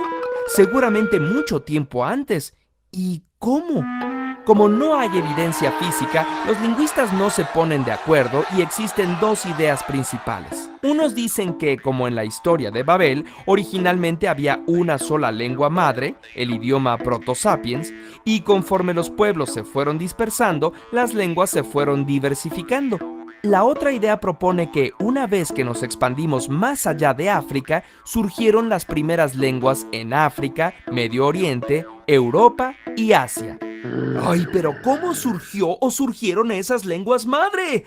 Seguramente mucho tiempo antes. ¿Y cómo? Como no hay evidencia física, los lingüistas no se ponen de acuerdo y existen dos ideas principales. Unos dicen que, como en la historia de Babel, originalmente había una sola lengua madre, el idioma proto-sapiens, y conforme los pueblos se fueron dispersando, las lenguas se fueron diversificando. La otra idea propone que, una vez que nos expandimos más allá de África, surgieron las primeras lenguas en África, Medio Oriente, Europa y Asia. ¡Ay, pero cómo surgió o surgieron esas lenguas madre!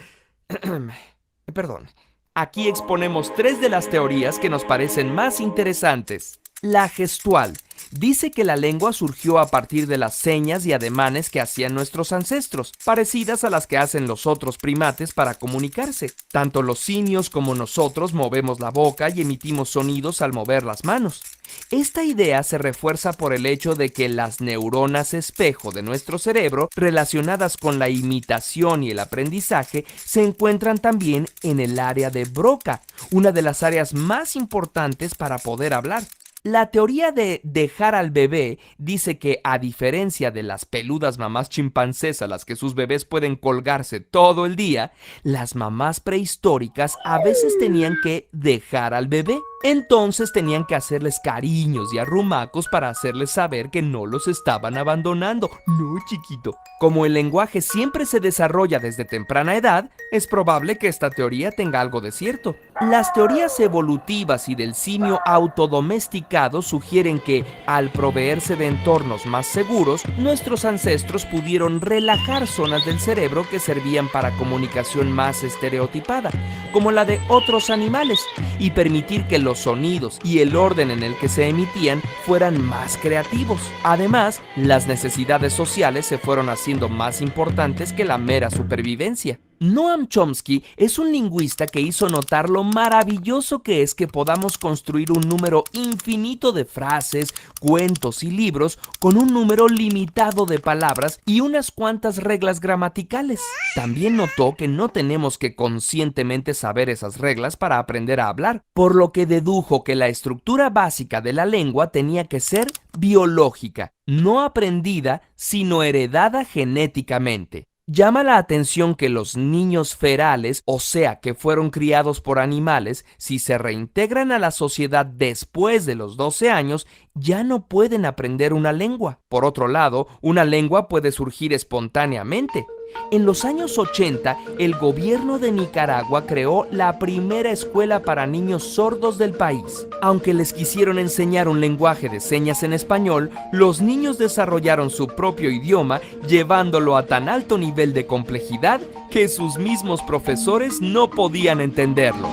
Perdón. Aquí exponemos tres de las teorías que nos parecen más interesantes. La gestual dice que la lengua surgió a partir de las señas y ademanes que hacían nuestros ancestros, parecidas a las que hacen los otros primates para comunicarse. Tanto los simios como nosotros movemos la boca y emitimos sonidos al mover las manos. Esta idea se refuerza por el hecho de que las neuronas espejo de nuestro cerebro, relacionadas con la imitación y el aprendizaje, se encuentran también en el área de Broca, una de las áreas más importantes para poder hablar. La teoría de dejar al bebé dice que, a diferencia de las peludas mamás chimpancés a las que sus bebés pueden colgarse todo el día, las mamás prehistóricas a veces tenían que dejar al bebé. Entonces tenían que hacerles cariños y arrumacos para hacerles saber que no los estaban abandonando. No, chiquito. Como el lenguaje siempre se desarrolla desde temprana edad, es probable que esta teoría tenga algo de cierto. Las teorías evolutivas y del simio autodomesticado sugieren que, al proveerse de entornos más seguros, nuestros ancestros pudieron relajar zonas del cerebro que servían para comunicación más estereotipada, como la de otros animales, y permitir que los sonidos y el orden en el que se emitían fueran más creativos. Además, las necesidades sociales se fueron haciendo más importantes que la mera supervivencia. Noam Chomsky es un lingüista que hizo notar lo maravilloso que es que podamos construir un número infinito de frases, cuentos y libros con un número limitado de palabras y unas cuantas reglas gramaticales. También notó que no tenemos que conscientemente saber esas reglas para aprender a hablar, por lo que dedujo que la estructura básica de la lengua tenía que ser biológica, no aprendida, sino heredada genéticamente. Llama la atención que los niños ferales, o sea, que fueron criados por animales, si se reintegran a la sociedad después de los 12 años, ya no pueden aprender una lengua. Por otro lado, una lengua puede surgir espontáneamente. En los años 80, el gobierno de Nicaragua creó la primera escuela para niños sordos del país. Aunque les quisieron enseñar un lenguaje de señas en español, los niños desarrollaron su propio idioma, llevándolo a tan alto nivel de complejidad que sus mismos profesores no podían entenderlo.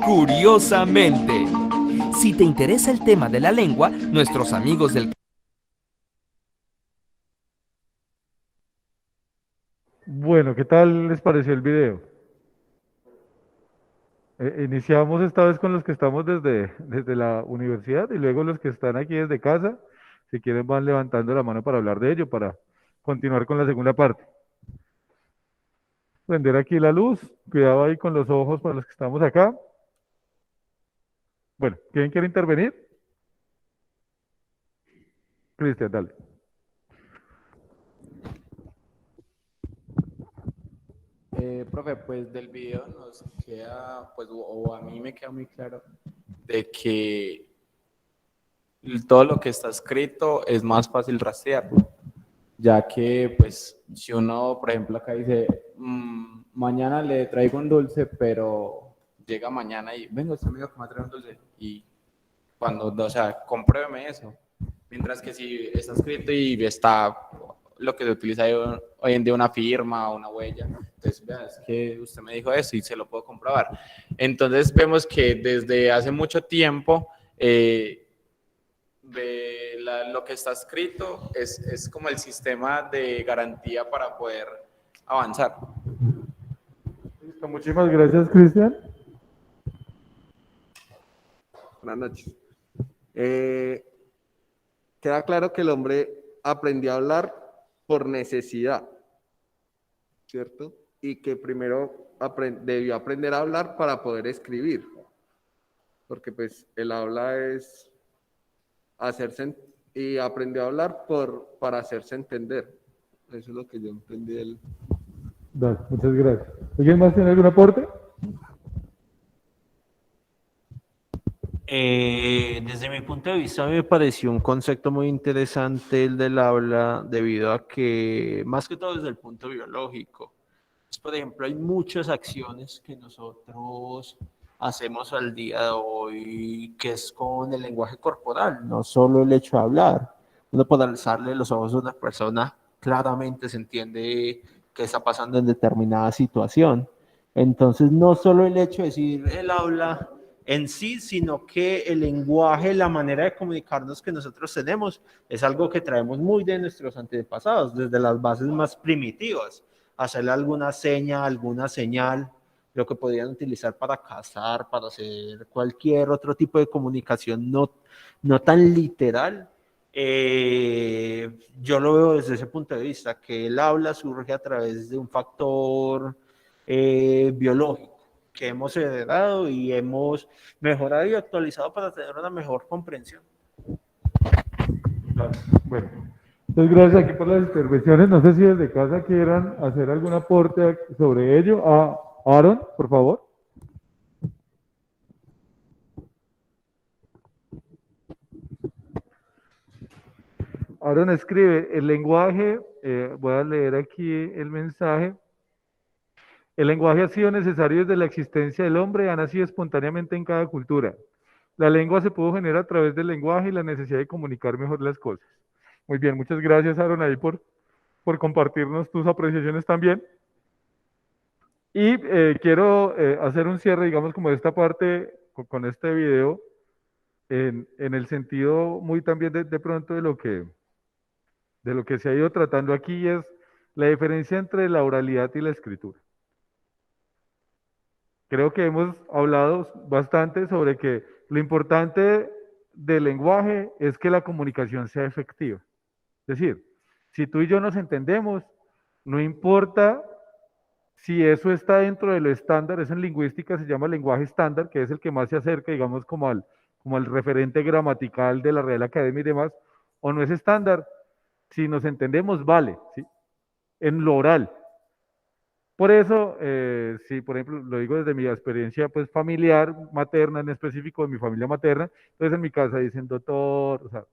Curiosamente, si te interesa el tema de la lengua, nuestros amigos del Bueno, ¿qué tal les pareció el video? Iniciamos esta vez con los que estamos desde la universidad y luego los que están aquí desde casa. Si quieren van levantando la mano para hablar de ello, para continuar con la segunda parte. Prender aquí la luz, cuidado ahí con los ojos para los que estamos acá. Bueno, ¿quién quiere intervenir? Cristian, dale. Profe, pues del video nos queda, pues, o a mí me queda muy claro de que todo lo que está escrito es más fácil rastrearlo, ya que, pues, si uno, por ejemplo, acá dice, mañana le traigo un dulce, pero llega mañana y, venga, usted me dijo que me va a traer un dulce, y cuando, o sea, compruébeme eso, mientras que si está escrito y está lo que se utiliza hoy en día, una firma o una huella, entonces, vea, es que usted me dijo eso y se lo puedo comprobar. Entonces, vemos que desde hace mucho tiempo, lo que está escrito es como el sistema de garantía para poder avanzar. Listo, muchísimas gracias, Cristian. Buenas noches. Queda claro que el hombre aprendió a hablar por necesidad, ¿cierto? Y que primero debió aprender a hablar para poder escribir, porque pues el habla es hacerse, y aprendió a hablar para hacerse entender. Eso es lo que yo entendí del... Dale, muchas gracias. ¿Alguien más tiene algún aporte? Desde mi punto de vista, a mí me pareció un concepto muy interesante el del habla, debido a que, más que todo desde el punto biológico, pues, por ejemplo, hay muchas acciones que nosotros hacemos al día de hoy, que es con el lenguaje corporal, no solo el hecho de hablar. Uno por alzarle los ojos a una persona, claramente se entiende qué está pasando en determinada situación. Entonces, no solo el hecho de decir el habla en sí, sino que el lenguaje, la manera de comunicarnos que nosotros tenemos, es algo que traemos muy de nuestros antepasados, desde las bases más primitivas. Hacerle alguna seña, alguna señal, lo que podrían utilizar para cazar, para hacer cualquier otro tipo de comunicación no tan literal. Yo lo veo desde ese punto de vista, que el habla surge a través de un factor biológico que hemos heredado y hemos mejorado y actualizado para tener una mejor comprensión. Bueno, entonces gracias aquí por las intervenciones. No sé si desde casa quieran hacer algún aporte sobre ello. Aaron, por favor. Aaron escribe, el lenguaje, voy a leer aquí el mensaje. El lenguaje ha sido necesario desde la existencia del hombre y ha nacido espontáneamente en cada cultura. La lengua se pudo generar a través del lenguaje y la necesidad de comunicar mejor las cosas. Muy bien, muchas gracias, Aaron, ahí por compartirnos tus apreciaciones también. Y quiero hacer un cierre, digamos, como de esta parte, con este video, en el sentido muy también de pronto de lo que se ha ido tratando aquí, es la diferencia entre la oralidad y la escritura. Creo que hemos hablado bastante sobre que lo importante del lenguaje es que la comunicación sea efectiva. Es decir, si tú y yo nos entendemos, no importa si eso está dentro de lo estándar, eso en lingüística se llama lenguaje estándar, que es el que más se acerca, digamos, como al referente gramatical de la Real Academia y demás, o no es estándar, si nos entendemos, vale, ¿sí? En lo oral. Por eso, si por ejemplo, lo digo desde mi experiencia pues familiar, materna en específico, de mi familia materna, entonces en mi casa dicen, doctor, o sea,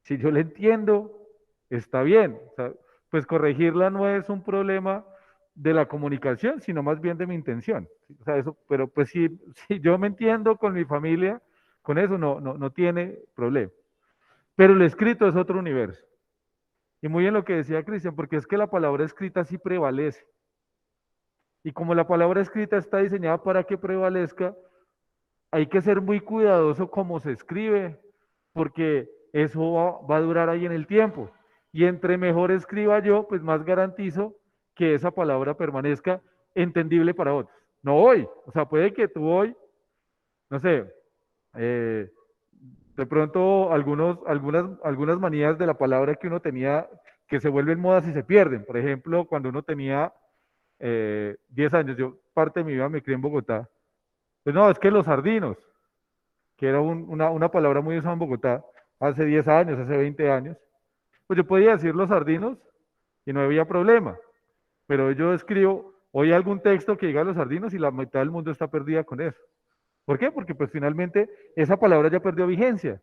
si yo le entiendo, está bien, o sea, pues corregirla no es un problema de la comunicación, sino más bien de mi intención, ¿sí? O sea, eso, pero pues si yo me entiendo con mi familia, con eso no tiene problema. Pero el escrito es otro universo. Y muy bien lo que decía Cristian, porque es que la palabra escrita sí prevalece. Y como la palabra escrita está diseñada para que prevalezca, hay que ser muy cuidadoso cómo se escribe, porque eso va a durar ahí en el tiempo. Y entre mejor escriba yo, pues más garantizo que esa palabra permanezca entendible para otros. No hoy, o sea, puede que tú hoy, no sé, de pronto algunas manías de la palabra que uno tenía que se vuelven modas y se pierden. Por ejemplo, cuando uno tenía 10 años, yo parte de mi vida me crié en Bogotá. Pues no, es que los sardinos. que era una palabra muy usada en Bogotá hace 10 años, hace 20 años, pues yo podía decir los sardinos y no había problema. Pero yo escribo hoy algún texto que diga los sardinos y la mitad del mundo está perdida con eso. ¿Por qué? Porque pues finalmente esa palabra ya perdió vigencia.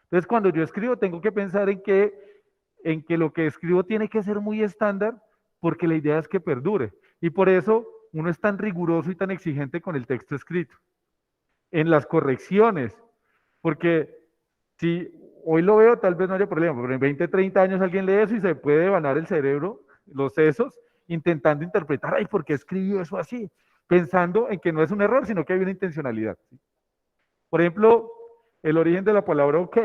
Entonces cuando yo escribo tengo que pensar en que lo que escribo tiene que ser muy estándar porque la idea es que perdure. Y por eso uno es tan riguroso y tan exigente con el texto escrito. En las correcciones, porque si hoy lo veo tal vez no haya problema, pero en 20, 30 años alguien lee eso y se puede devanar el cerebro, los sesos, intentando interpretar, ay, ¿por qué escribió eso así? Pensando en que no es un error, sino que hay una intencionalidad. Por ejemplo, el origen de la palabra ok.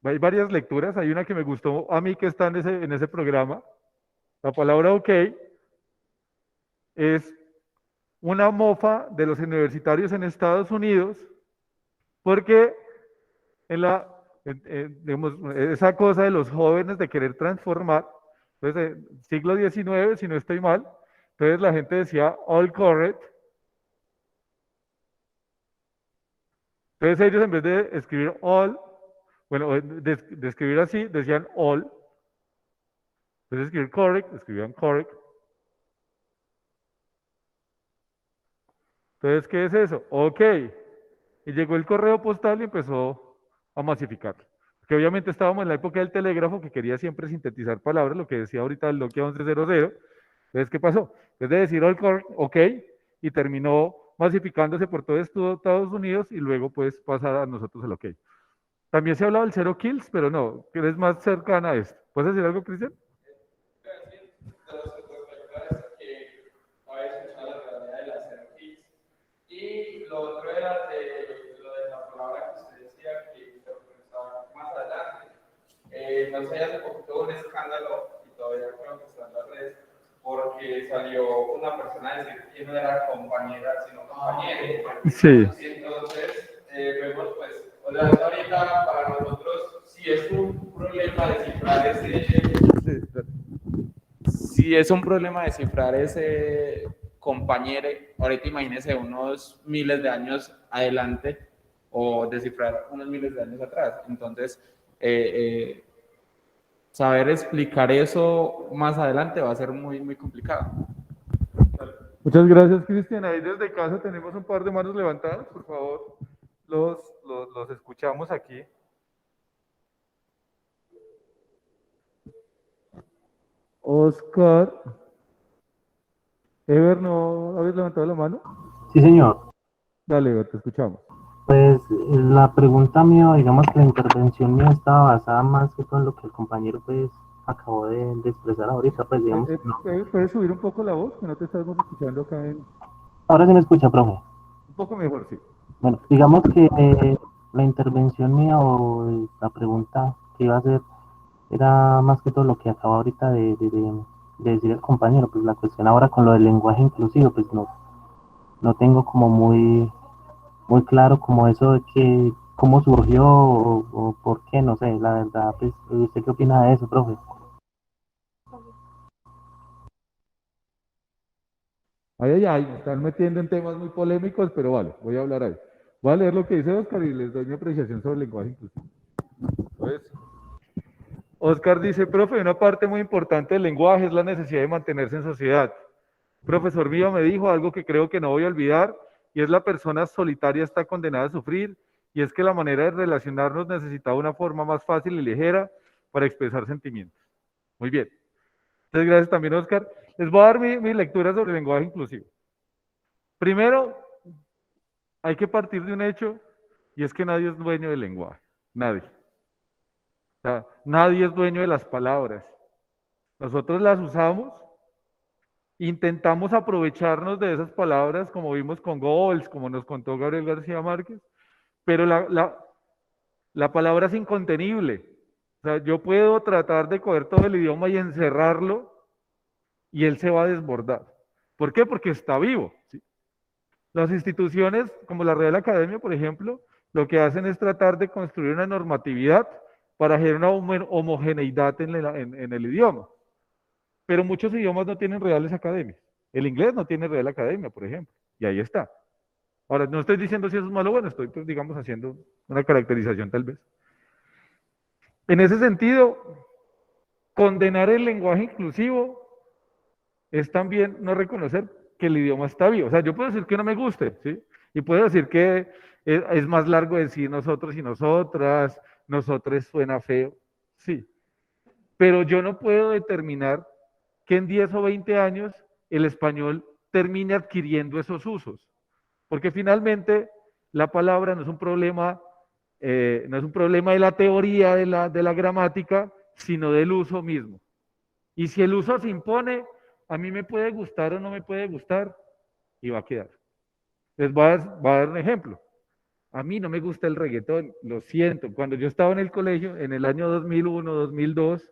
Hay varias lecturas, hay una que me gustó a mí que está en ese programa. La palabra ok es una mofa de los universitarios en Estados Unidos, porque digamos, esa cosa de los jóvenes de querer transformar, entonces, siglo XIX, si no estoy mal, entonces la gente decía all correct. Entonces ellos en vez de escribir all, bueno, de escribir así, decían all. Entonces escribir correct, escribían correct. Entonces, ¿qué es eso? Ok. Y llegó el correo postal y empezó a masificar. Que obviamente estábamos en la época del telégrafo que quería siempre sintetizar palabras, lo que decía ahorita el Nokia 1100. Entonces, ¿qué pasó? En vez de decir all correct, ok, y terminó masificándose por todo Estados Unidos y luego pues pasa a nosotros el ok. También se ha hablado del zero kills, pero no, que es más cercana a esto. ¿Puedes decir algo, Cristian? Y lo otro era de lo de la palabra que usted decía que se pensaba más adelante. No sé, hace poquito hubo un escándalo y todavía creo que está en las redes porque salió una persona a decir que no era compañera, sino compañero. Sí. Entonces, vemos pues, o sea, ahorita para nosotros si es un problema descifrar si es un problema descifrar ese compañero, ahorita imagínese unos miles de años adelante o descifrar unos miles de años atrás. Entonces, saber explicar eso más adelante va a ser muy, muy complicado. Muchas gracias, Cristian. Ahí desde casa tenemos un par de manos levantadas. Por favor, los escuchamos aquí. Oscar. Ever, ¿no habéis levantado la mano? Sí, señor. Dale, Ever, te escuchamos. Pues la pregunta mía, digamos que la intervención mía estaba basada más que todo en lo que el compañero pues acabó de expresar ahorita, pues digamos. ¿Puedes subir un poco la voz? Que no te estamos escuchando acá en... Ahora sí me escucha, profe. Un poco mejor, sí. Bueno, digamos que la intervención mía o la pregunta que iba a hacer era más que todo lo que acaba ahorita de decir el compañero, pues la cuestión ahora con lo del lenguaje inclusivo, pues no tengo como muy claro como eso de que cómo surgió o por qué, no sé, la verdad, pues, ¿usted qué opina de eso, profe? Me están metiendo en temas muy polémicos, pero vale, voy a hablar ahí. Voy a leer lo que dice Oscar y les doy mi apreciación sobre el lenguaje inclusivo. Pues, Oscar dice, profe, una parte muy importante del lenguaje es la necesidad de mantenerse en sociedad. Profesor mío me dijo algo que creo que no voy a olvidar, y es la persona solitaria está condenada a sufrir, y es que la manera de relacionarnos necesitaba una forma más fácil y ligera para expresar sentimientos. Muy bien. Entonces, gracias también, Oscar. Les voy a dar mi lectura sobre el lenguaje inclusivo. Primero, hay que partir de un hecho, y es que nadie es dueño del lenguaje. Nadie. O sea, nadie es dueño de las palabras. Nosotros las usamos, intentamos aprovecharnos de esas palabras, como vimos con Goebbels, como nos contó Gabriel García Márquez, pero la palabra es incontenible. O sea, yo puedo tratar de coger todo el idioma y encerrarlo, y él se va a desbordar. ¿Por qué? Porque está vivo. ¿Sí? Las instituciones, como la Real Academia, por ejemplo, lo que hacen es tratar de construir una normatividad para generar una homogeneidad en el idioma. Pero muchos idiomas no tienen reales academias. El inglés no tiene Real Academia, por ejemplo, y ahí está. Ahora, no estoy diciendo si eso es malo o bueno, estoy, pues, digamos, haciendo una caracterización tal vez. En ese sentido, condenar el lenguaje inclusivo es también no reconocer que el idioma está vivo. O sea, yo puedo decir que no me guste, ¿sí? Y puedo decir que es más largo decir nosotros y nosotras, nosotros suena feo, sí. Pero yo no puedo determinar que en 10 o 20 años el español termine adquiriendo esos usos. Porque finalmente la palabra no es un problema, no es un problema de la teoría de la gramática, sino del uso mismo. Y si el uso se impone, a mí me puede gustar o no me puede gustar, y va a quedar. Les voy a dar un ejemplo. A mí no me gusta el reggaetón, lo siento. Cuando yo estaba en el colegio, en el año 2001, 2002,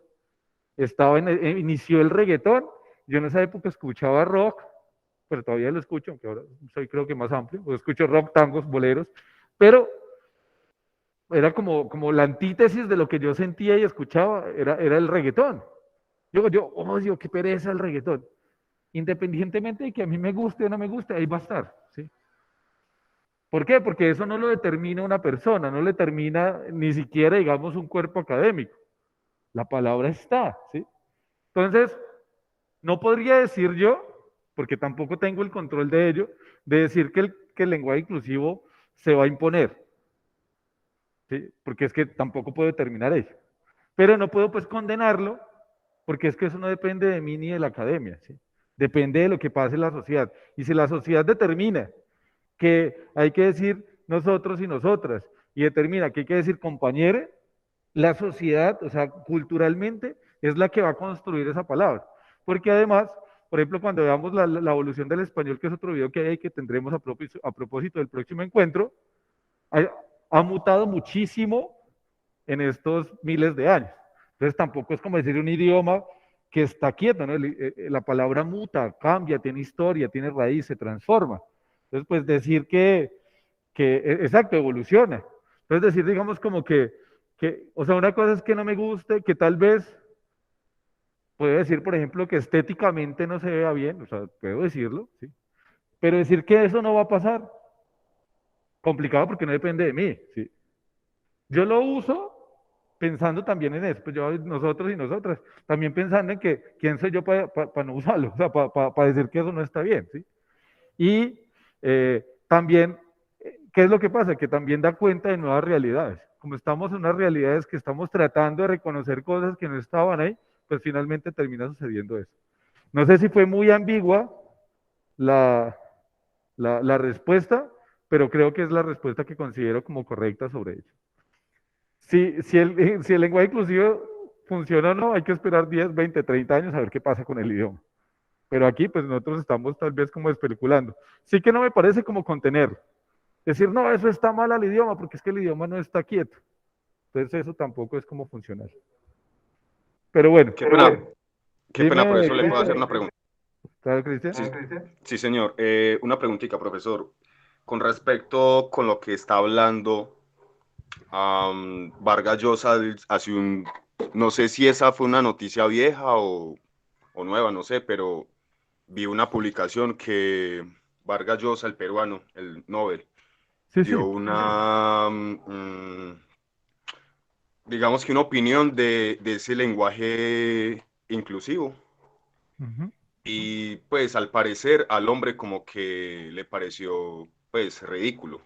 inició el reggaetón. Yo en esa época escuchaba rock, pero todavía lo escucho, aunque ahora soy creo que más amplio. Pues escucho rock, tangos, boleros, pero era como la antítesis de lo que yo sentía y escuchaba, era el reggaetón. Yo odio, qué pereza el reggaetón. Independientemente de que a mí me guste o no me guste, ahí va a estar, ¿sí? ¿Por qué? Porque eso no lo determina una persona, no lo determina ni siquiera, digamos, un cuerpo académico. La palabra está, ¿sí? Entonces, no podría decir yo, porque tampoco tengo el control de ello, de decir que el lenguaje inclusivo se va a imponer, ¿sí? Porque es que tampoco puedo determinar ello. Pero no puedo pues condenarlo, porque es que eso no depende de mí ni de la academia, ¿sí? Depende de lo que pase en la sociedad. Y si la sociedad determina que hay que decir nosotros y nosotras, y determina que hay que decir compañere, la sociedad, o sea, culturalmente, es la que va a construir esa palabra. Porque además, por ejemplo, cuando veamos la evolución del español, que es otro video que hay que tendremos a propósito del próximo encuentro, ha mutado muchísimo en estos miles de años. Entonces tampoco es como decir un idioma que está quieto, ¿no? La palabra muta, cambia, tiene historia, tiene raíz, se transforma. Entonces, pues decir exacto, evoluciona. Entonces decir, digamos, como o sea, una cosa es que no me guste, que tal vez puedo decir, por ejemplo, que estéticamente no se vea bien, o sea, puedo decirlo, ¿sí? Pero decir que eso no va a pasar, complicado porque no depende de mí, ¿sí? Yo lo uso pensando también en eso, pues yo, nosotros y nosotras, también pensando en que quién soy yo para no usarlo, o sea, para decir que eso no está bien, ¿sí? Y también, ¿qué es lo que pasa? Que también da cuenta de nuevas realidades. Como estamos en unas realidades que estamos tratando de reconocer cosas que no estaban ahí, pues finalmente termina sucediendo eso. No sé si fue muy ambigua la respuesta, pero creo que es la respuesta que considero como correcta sobre ello. Si el lenguaje inclusivo funciona o no, hay que esperar 10, 20, 30 años a ver qué pasa con el idioma. Pero aquí, pues nosotros estamos tal vez como especulando. Sí que no me parece como contener. Decir, no, eso está mal al idioma, porque es que el idioma no está quieto. Entonces eso tampoco es como funcional. Pero bueno. Qué pena, Dime, profesor, ¿le puedo hacer una pregunta? ¿Claro, Cristian? Sí, señor. Una preguntita, profesor. Con respecto con lo que está hablando Vargas Llosa hace no sé si esa fue una noticia vieja o nueva, no sé, pero vi una publicación que Vargas Llosa, el peruano, el Nobel, dio una, digamos que una opinión de ese lenguaje inclusivo. Y pues al parecer al hombre como que le pareció pues ridículo,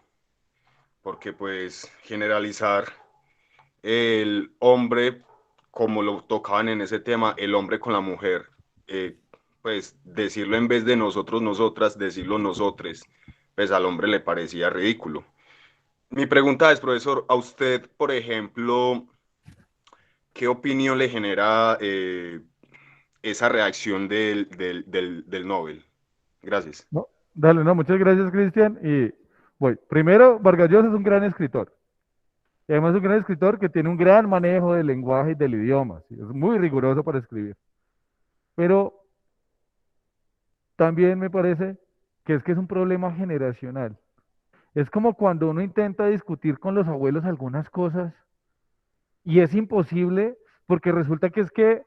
porque pues generalizar el hombre, como lo tocaban en ese tema, el hombre con la mujer, pues decirlo en vez de nosotros, nosotras, decirlo nosotres, pues al hombre le parecía ridículo. Mi pregunta es, profesor, a usted, por ejemplo, ¿qué opinión le genera esa reacción del Nobel? Gracias. No, dale, no, muchas gracias, Cristian. Y voy. Primero, Vargas Llosa es un gran escritor. Y además es un gran escritor que tiene un gran manejo del lenguaje y del idioma. ¿Sí? Es muy riguroso para escribir. Pero también me parece que es un problema generacional. Es como cuando uno intenta discutir con los abuelos algunas cosas y es imposible porque resulta que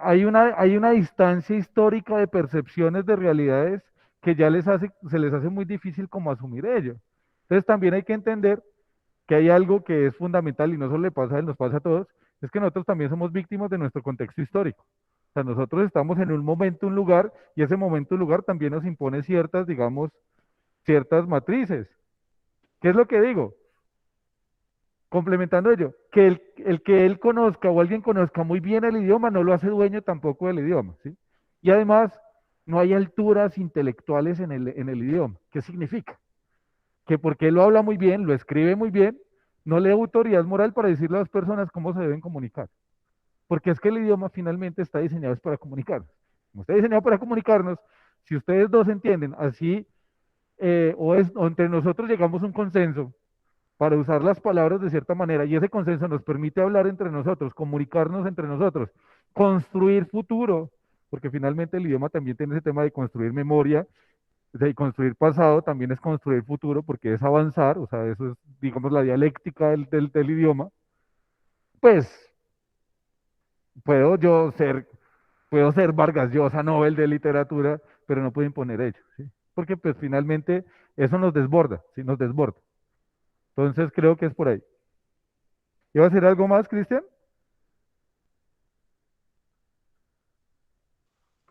hay una distancia histórica de percepciones de realidades que ya se les hace muy difícil como asumir ello. Entonces también hay que entender que hay algo que es fundamental y no solo le pasa a él, nos pasa a todos, es que nosotros también somos víctimas de nuestro contexto histórico. O sea, nosotros estamos en un momento, un lugar, y ese momento, un lugar también nos impone ciertas, digamos, ciertas matrices. ¿Qué es lo que digo? Complementando ello, que el que él conozca o alguien conozca muy bien el idioma no lo hace dueño tampoco del idioma, ¿sí? Y además, no hay alturas intelectuales en el idioma. ¿Qué significa? Que porque él lo habla muy bien, lo escribe muy bien, no le da autoridad moral para decirle a las personas cómo se deben comunicar. Porque es que el idioma finalmente está diseñado es para comunicarnos. Como está diseñado para comunicarnos, si ustedes dos entienden así, o entre nosotros llegamos a un consenso para usar las palabras de cierta manera y ese consenso nos permite hablar entre nosotros, comunicarnos entre nosotros, construir futuro, porque finalmente el idioma también tiene ese tema de construir memoria, de construir pasado, también es construir futuro, porque es avanzar, o sea, eso es, digamos, la dialéctica del idioma, pues puedo yo ser, puedo ser Vargas Llosa, Nobel de literatura, pero no puedo imponer ello, ¿sí? Porque pues finalmente eso nos desborda, ¿sí? Nos desborda. Entonces creo que es por ahí. ¿Iba a decir algo más, Cristian?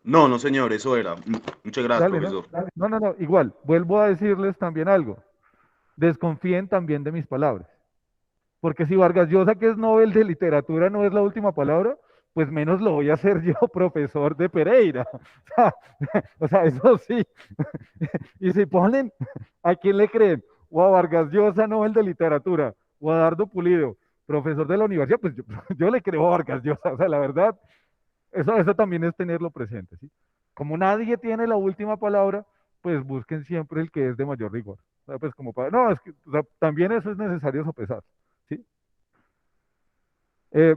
No, no, señor, eso era. Muchas gracias, Dale, ¿no? profesor. No, no, no, igual, vuelvo a decirles también algo. Desconfíen también de mis palabras. Porque si Vargas Llosa, que es Nobel de literatura, no es la última palabra, pues menos lo voy a hacer yo, profesor de Pereira. O sea, eso sí. Y si ponen, ¿a quién le creen? O a Vargas Llosa, Nobel de literatura, o a Dardo Pulido, profesor de la universidad, pues yo, yo le creo a Vargas Llosa. O sea, la verdad, eso también es tenerlo presente, ¿sí? Como nadie tiene la última palabra, pues busquen siempre el que es de mayor rigor. O sea, pues como para, no, es que o sea, también eso es necesario sopesar, ¿sí? Eh,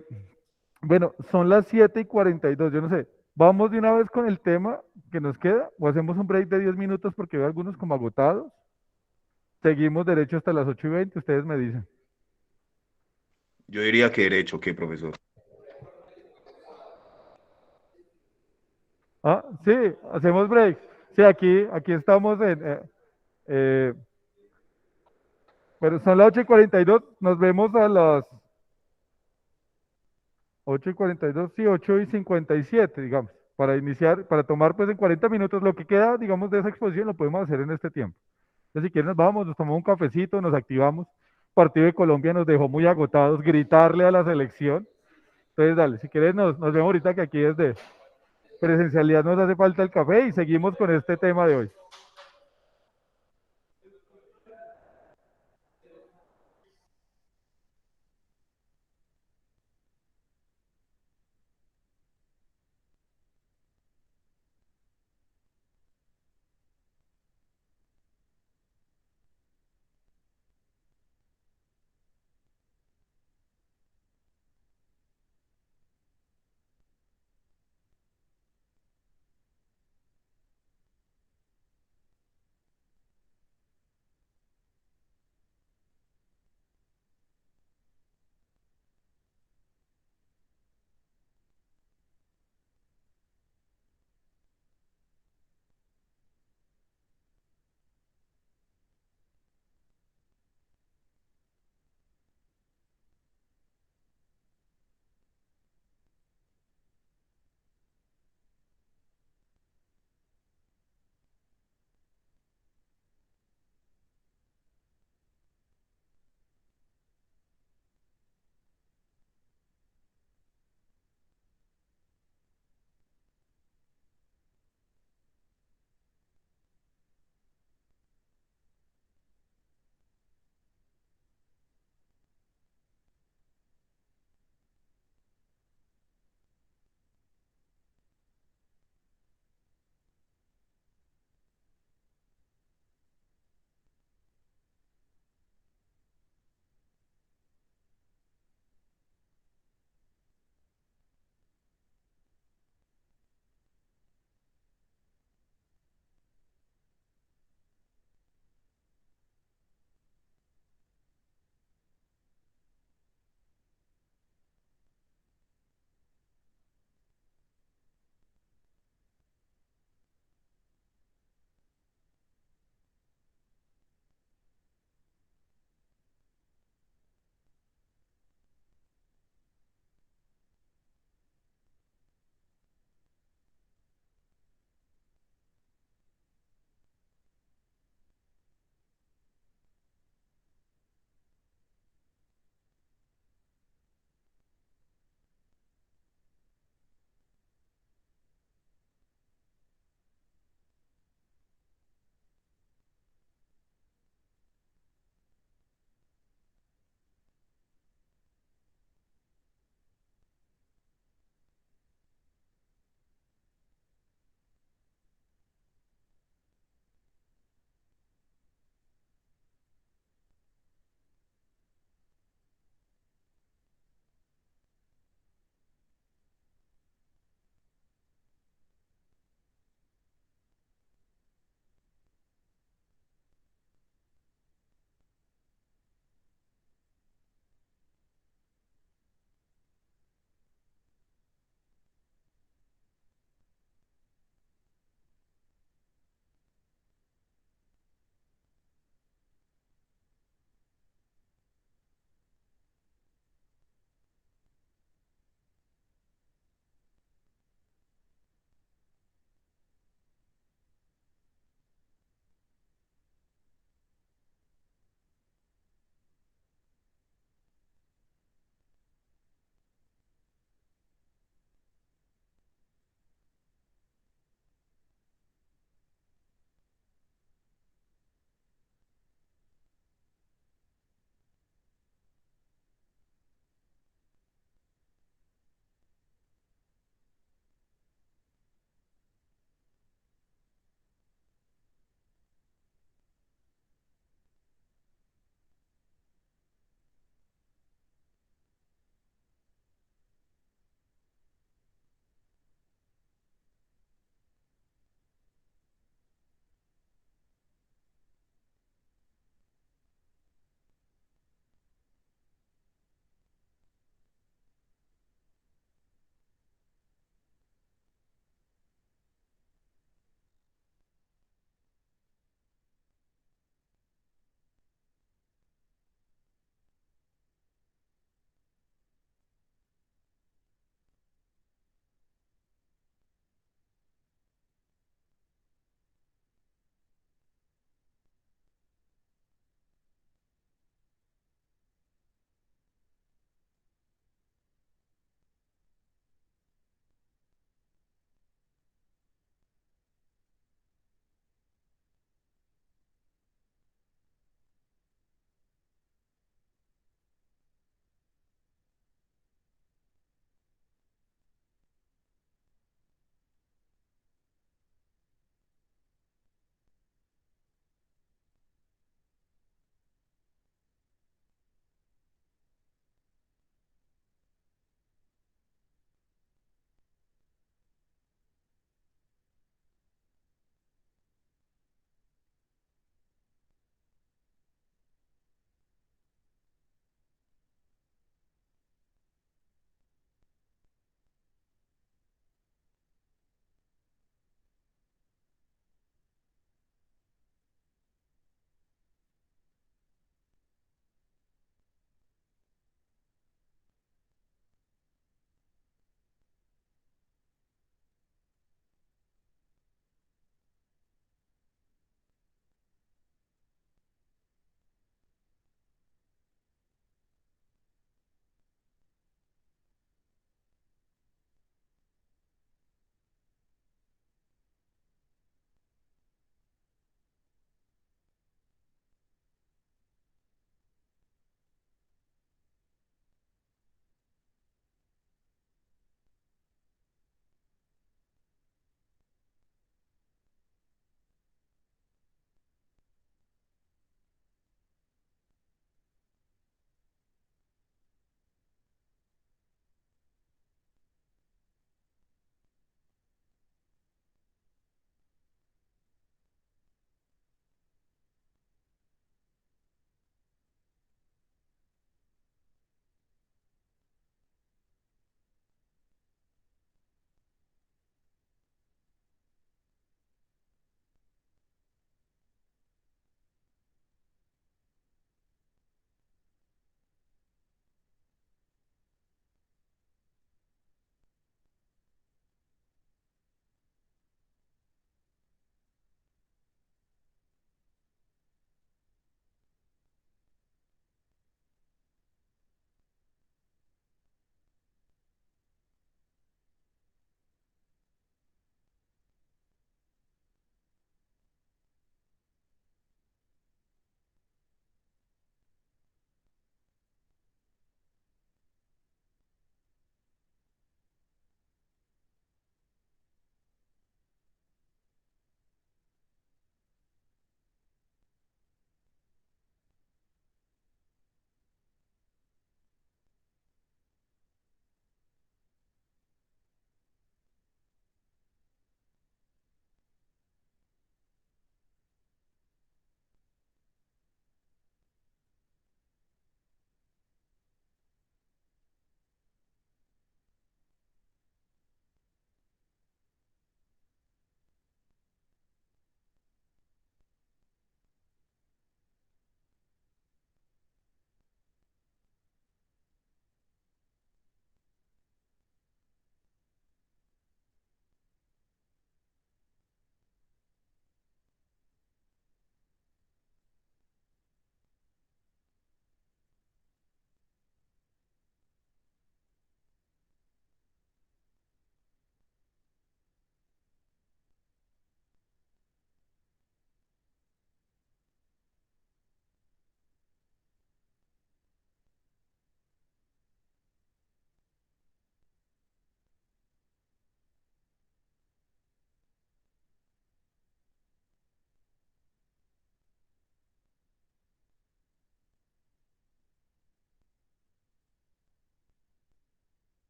bueno, son las 7:42, yo no sé. ¿Vamos de una vez con el tema que nos queda? ¿O hacemos un break de 10 minutos porque veo algunos como agotados? Seguimos derecho hasta las 8:20, ustedes me dicen. Yo diría que derecho, ¿qué, profesor? Ah, sí, hacemos break. Sí, aquí estamos eh, pero son las 8:42, nos vemos a las 8:42, sí, 8:57, digamos, para iniciar, para tomar pues en 40 minutos lo que queda, digamos, de esa exposición lo podemos hacer en este tiempo. Entonces, si quieren nos vamos, nos tomamos un cafecito, nos activamos. El partido de Colombia nos dejó muy agotados, gritarle a la selección. Entonces, dale, si quieres nos vemos ahorita que aquí desde presencialidad nos hace falta el café y seguimos con este tema de hoy.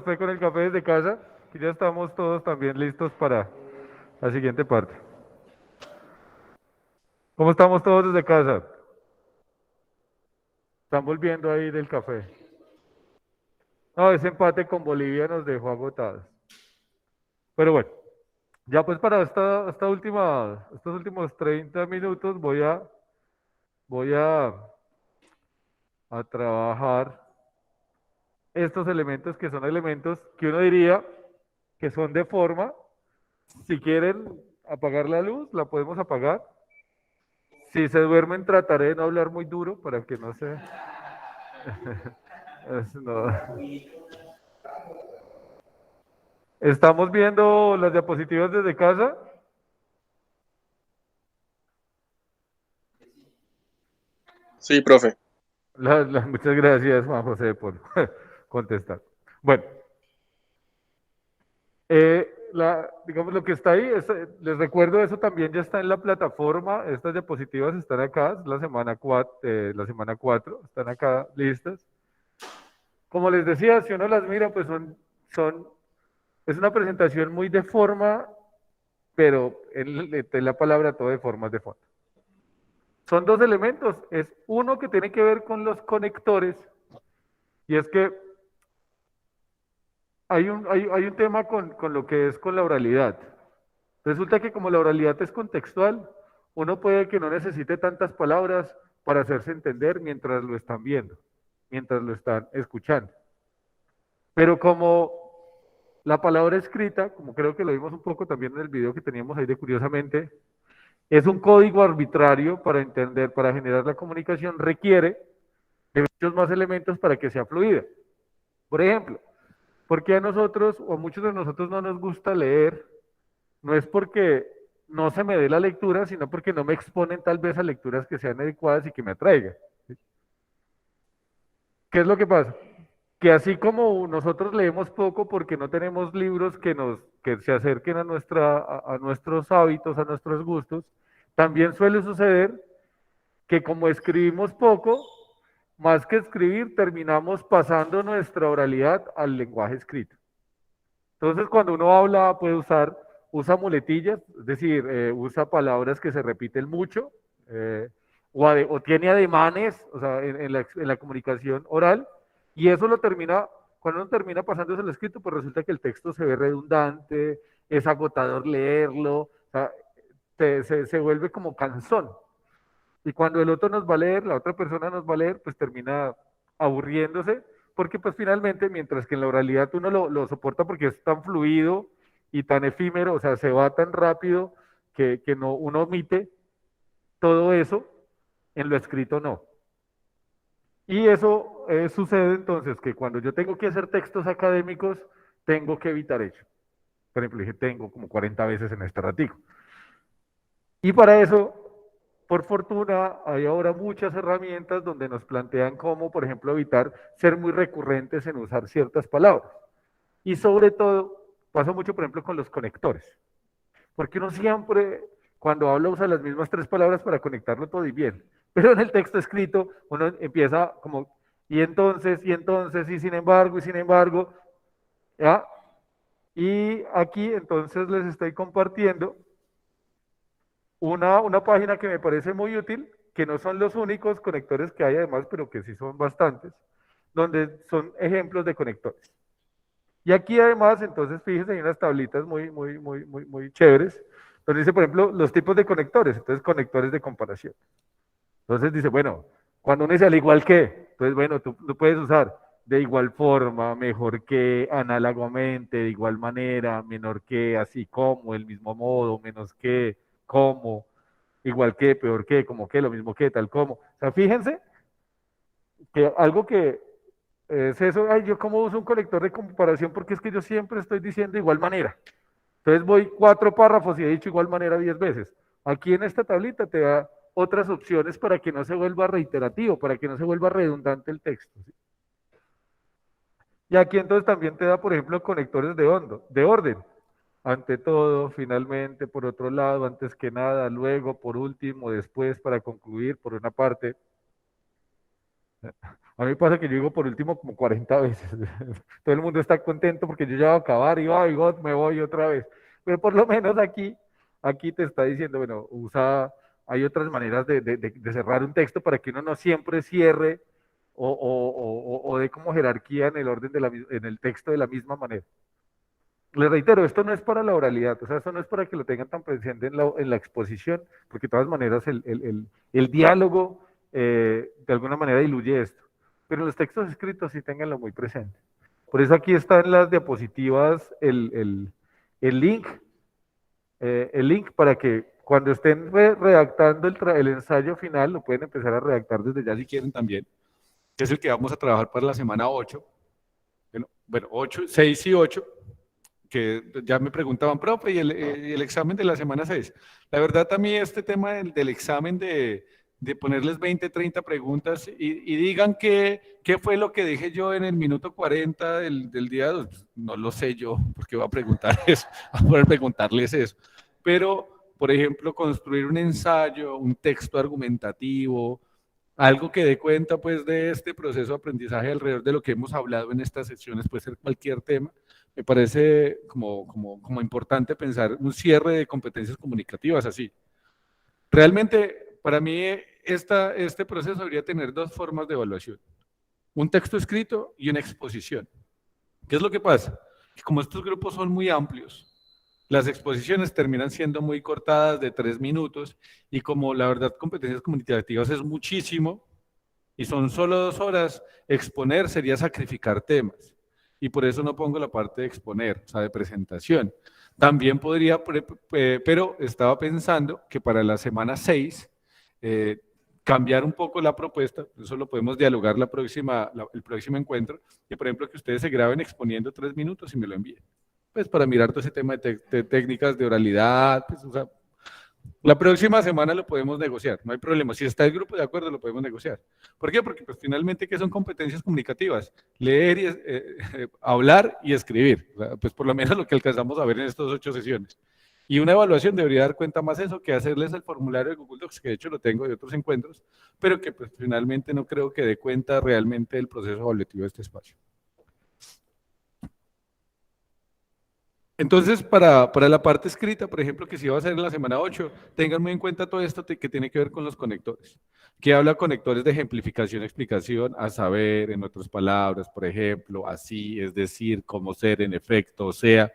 Fue con el café desde casa, y ya estamos todos también listos para la siguiente parte. ¿Cómo estamos todos desde casa? Están volviendo ahí del café. No, ese empate con Bolivia nos dejó agotados. Pero bueno, ya pues para estos últimos 30 minutos voy a trabajar estos elementos que son elementos que uno diría que son de forma. Si quieren apagar la luz, la podemos apagar. Si se duermen, trataré de no hablar muy duro para que no se... No. ¿Estamos viendo las diapositivas desde casa? Sí, profe. Muchas gracias, Juan José, por contestar. Bueno, digamos lo que está ahí, les recuerdo, eso también ya está en la plataforma, estas diapositivas están acá, es la semana 4, están acá listas. Como les decía, si uno las mira, pues es una presentación muy de forma, pero en la palabra todo de formas de fondo. Son dos elementos, es uno que tiene que ver con los conectores, y es que hay un tema con lo que es con la oralidad. Resulta que como la oralidad es contextual, uno puede que no necesite tantas palabras para hacerse entender mientras lo están viendo, mientras lo están escuchando. Pero como la palabra escrita, como creo que lo vimos un poco también en el video que teníamos ahí de Curiosamente, es un código arbitrario para entender, para generar la comunicación, requiere de muchos más elementos para que sea fluida. Por ejemplo, ¿por qué a nosotros o a muchos de nosotros no nos gusta leer? No es porque no se me dé la lectura, sino porque no me exponen tal vez a lecturas que sean adecuadas y que me atraigan. ¿Qué es lo que pasa? Que así como nosotros leemos poco porque no tenemos libros que se acerquen a nuestros hábitos, a nuestros gustos, también suele suceder que como escribimos poco, más que escribir, terminamos pasando nuestra oralidad al lenguaje escrito. Entonces, cuando uno habla, usa muletillas, es decir, usa palabras que se repiten mucho, o tiene ademanes, o sea, en la comunicación oral, y eso cuando uno termina pasándose al escrito, pues resulta que el texto se ve redundante, es agotador leerlo, o sea, se vuelve como cansón. Y cuando el otro nos va a leer, la otra persona nos va a leer, pues termina aburriéndose, porque pues finalmente, mientras que en la oralidad uno lo soporta porque es tan fluido y tan efímero, o sea, se va tan rápido que uno omite todo eso, en lo escrito no. Y eso sucede entonces que cuando yo tengo que hacer textos académicos, tengo que evitar ello. Por ejemplo, dije tengo como 40 veces en este ratico. Y para eso, por fortuna, hay ahora muchas herramientas donde nos plantean cómo, por ejemplo, evitar ser muy recurrentes en usar ciertas palabras. Y sobre todo, pasa mucho, por ejemplo, con los conectores. Porque uno siempre, cuando habla, usa las mismas 3 palabras para conectarlo todo y bien. Pero en el texto escrito, uno empieza como, y entonces, y sin embargo, ¿ya? Y aquí, entonces, les estoy compartiendo una página que me parece muy útil, que no son los únicos conectores que hay además, pero que sí son bastantes, donde son ejemplos de conectores. Y aquí además, entonces, fíjense, hay unas tablitas muy chéveres, donde dice, por ejemplo, los tipos de conectores, entonces conectores de comparación. Entonces dice, bueno, cuando uno dice al igual que, entonces, bueno, tú puedes usar de igual forma, mejor que, análogamente, de igual manera, menor que, así como, el mismo modo, menos que, como, igual que, peor que, como que, lo mismo que, tal como. O sea, fíjense que algo que es eso, ay, yo cómo uso un conector de comparación porque es que yo siempre estoy diciendo igual manera. Entonces voy 4 párrafos y he dicho igual manera 10 veces. Aquí en esta tablita te da otras opciones para que no se vuelva reiterativo, para que no se vuelva redundante el texto. ¿Sí? Y aquí entonces también te da, por ejemplo, conectores de orden. Ante todo, finalmente, por otro lado, antes que nada, luego, por último, después, para concluir, por una parte. A mí me pasa que yo digo por último como 40 veces. Todo el mundo está contento porque yo ya voy a acabar y ay, God, me voy otra vez. Pero por lo menos aquí te está diciendo, bueno, hay otras maneras de cerrar un texto para que uno no siempre cierre o dé como jerarquía en el orden en el texto de la misma manera. Les reitero, esto no es para la oralidad, o sea, esto no es para que lo tengan tan presente en la exposición, porque de todas maneras el diálogo de alguna manera diluye esto. Pero en los textos escritos sí ténganlo muy presente. Por eso aquí está en las diapositivas el link para que cuando estén redactando el ensayo final, lo pueden empezar a redactar desde ya si quieren también, que es el que vamos a trabajar para la semana 8. Bueno, 6 y 8, que ya me preguntaban, profe, y el examen de la semana 6. La verdad, también este tema del examen de ponerles 20, 30 preguntas y digan qué fue lo que dije yo en el minuto 40 del día 2. Pues, no lo sé yo, porque voy a preguntar eso, a poder preguntarles eso. Pero, por ejemplo, construir un ensayo, un texto argumentativo, algo que dé cuenta pues de este proceso de aprendizaje alrededor de lo que hemos hablado en estas sesiones, puede ser cualquier tema. Me parece como importante pensar un cierre de competencias comunicativas así. Realmente, para mí, este proceso debería tener dos formas de evaluación. Un texto escrito y una exposición. ¿Qué es lo que pasa? Que como estos grupos son muy amplios, las exposiciones terminan siendo muy cortadas de 3 minutos y como la verdad competencias comunicativas es muchísimo y son solo 2 horas, exponer sería sacrificar temas. Y por eso no pongo la parte de exponer, o sea, de presentación. También podría, pero estaba pensando que para la semana 6, cambiar un poco la propuesta, eso lo podemos dialogar el próximo encuentro, y por ejemplo que ustedes se graben exponiendo 3 minutos y me lo envíen. Pues para mirar todo ese tema de técnicas de oralidad, pues, o sea, la próxima semana lo podemos negociar, no hay problema. Si está el grupo de acuerdo, lo podemos negociar. ¿Por qué? Porque pues finalmente, ¿qué son competencias comunicativas? Leer, y hablar y escribir. O sea, pues por lo menos lo que alcanzamos a ver en estas 8 sesiones. Y una evaluación debería dar cuenta más eso que hacerles el formulario de Google Docs, que de hecho lo tengo de otros encuentros, pero que pues finalmente no creo que dé cuenta realmente del proceso evaluativo de este espacio. Entonces, para la parte escrita, por ejemplo, que si va a ser en la semana 8, tengan muy en cuenta todo esto que tiene que ver con los conectores. Que habla conectores de ejemplificación, explicación, a saber, en otras palabras, por ejemplo, así, es decir, como ser, en efecto, o sea.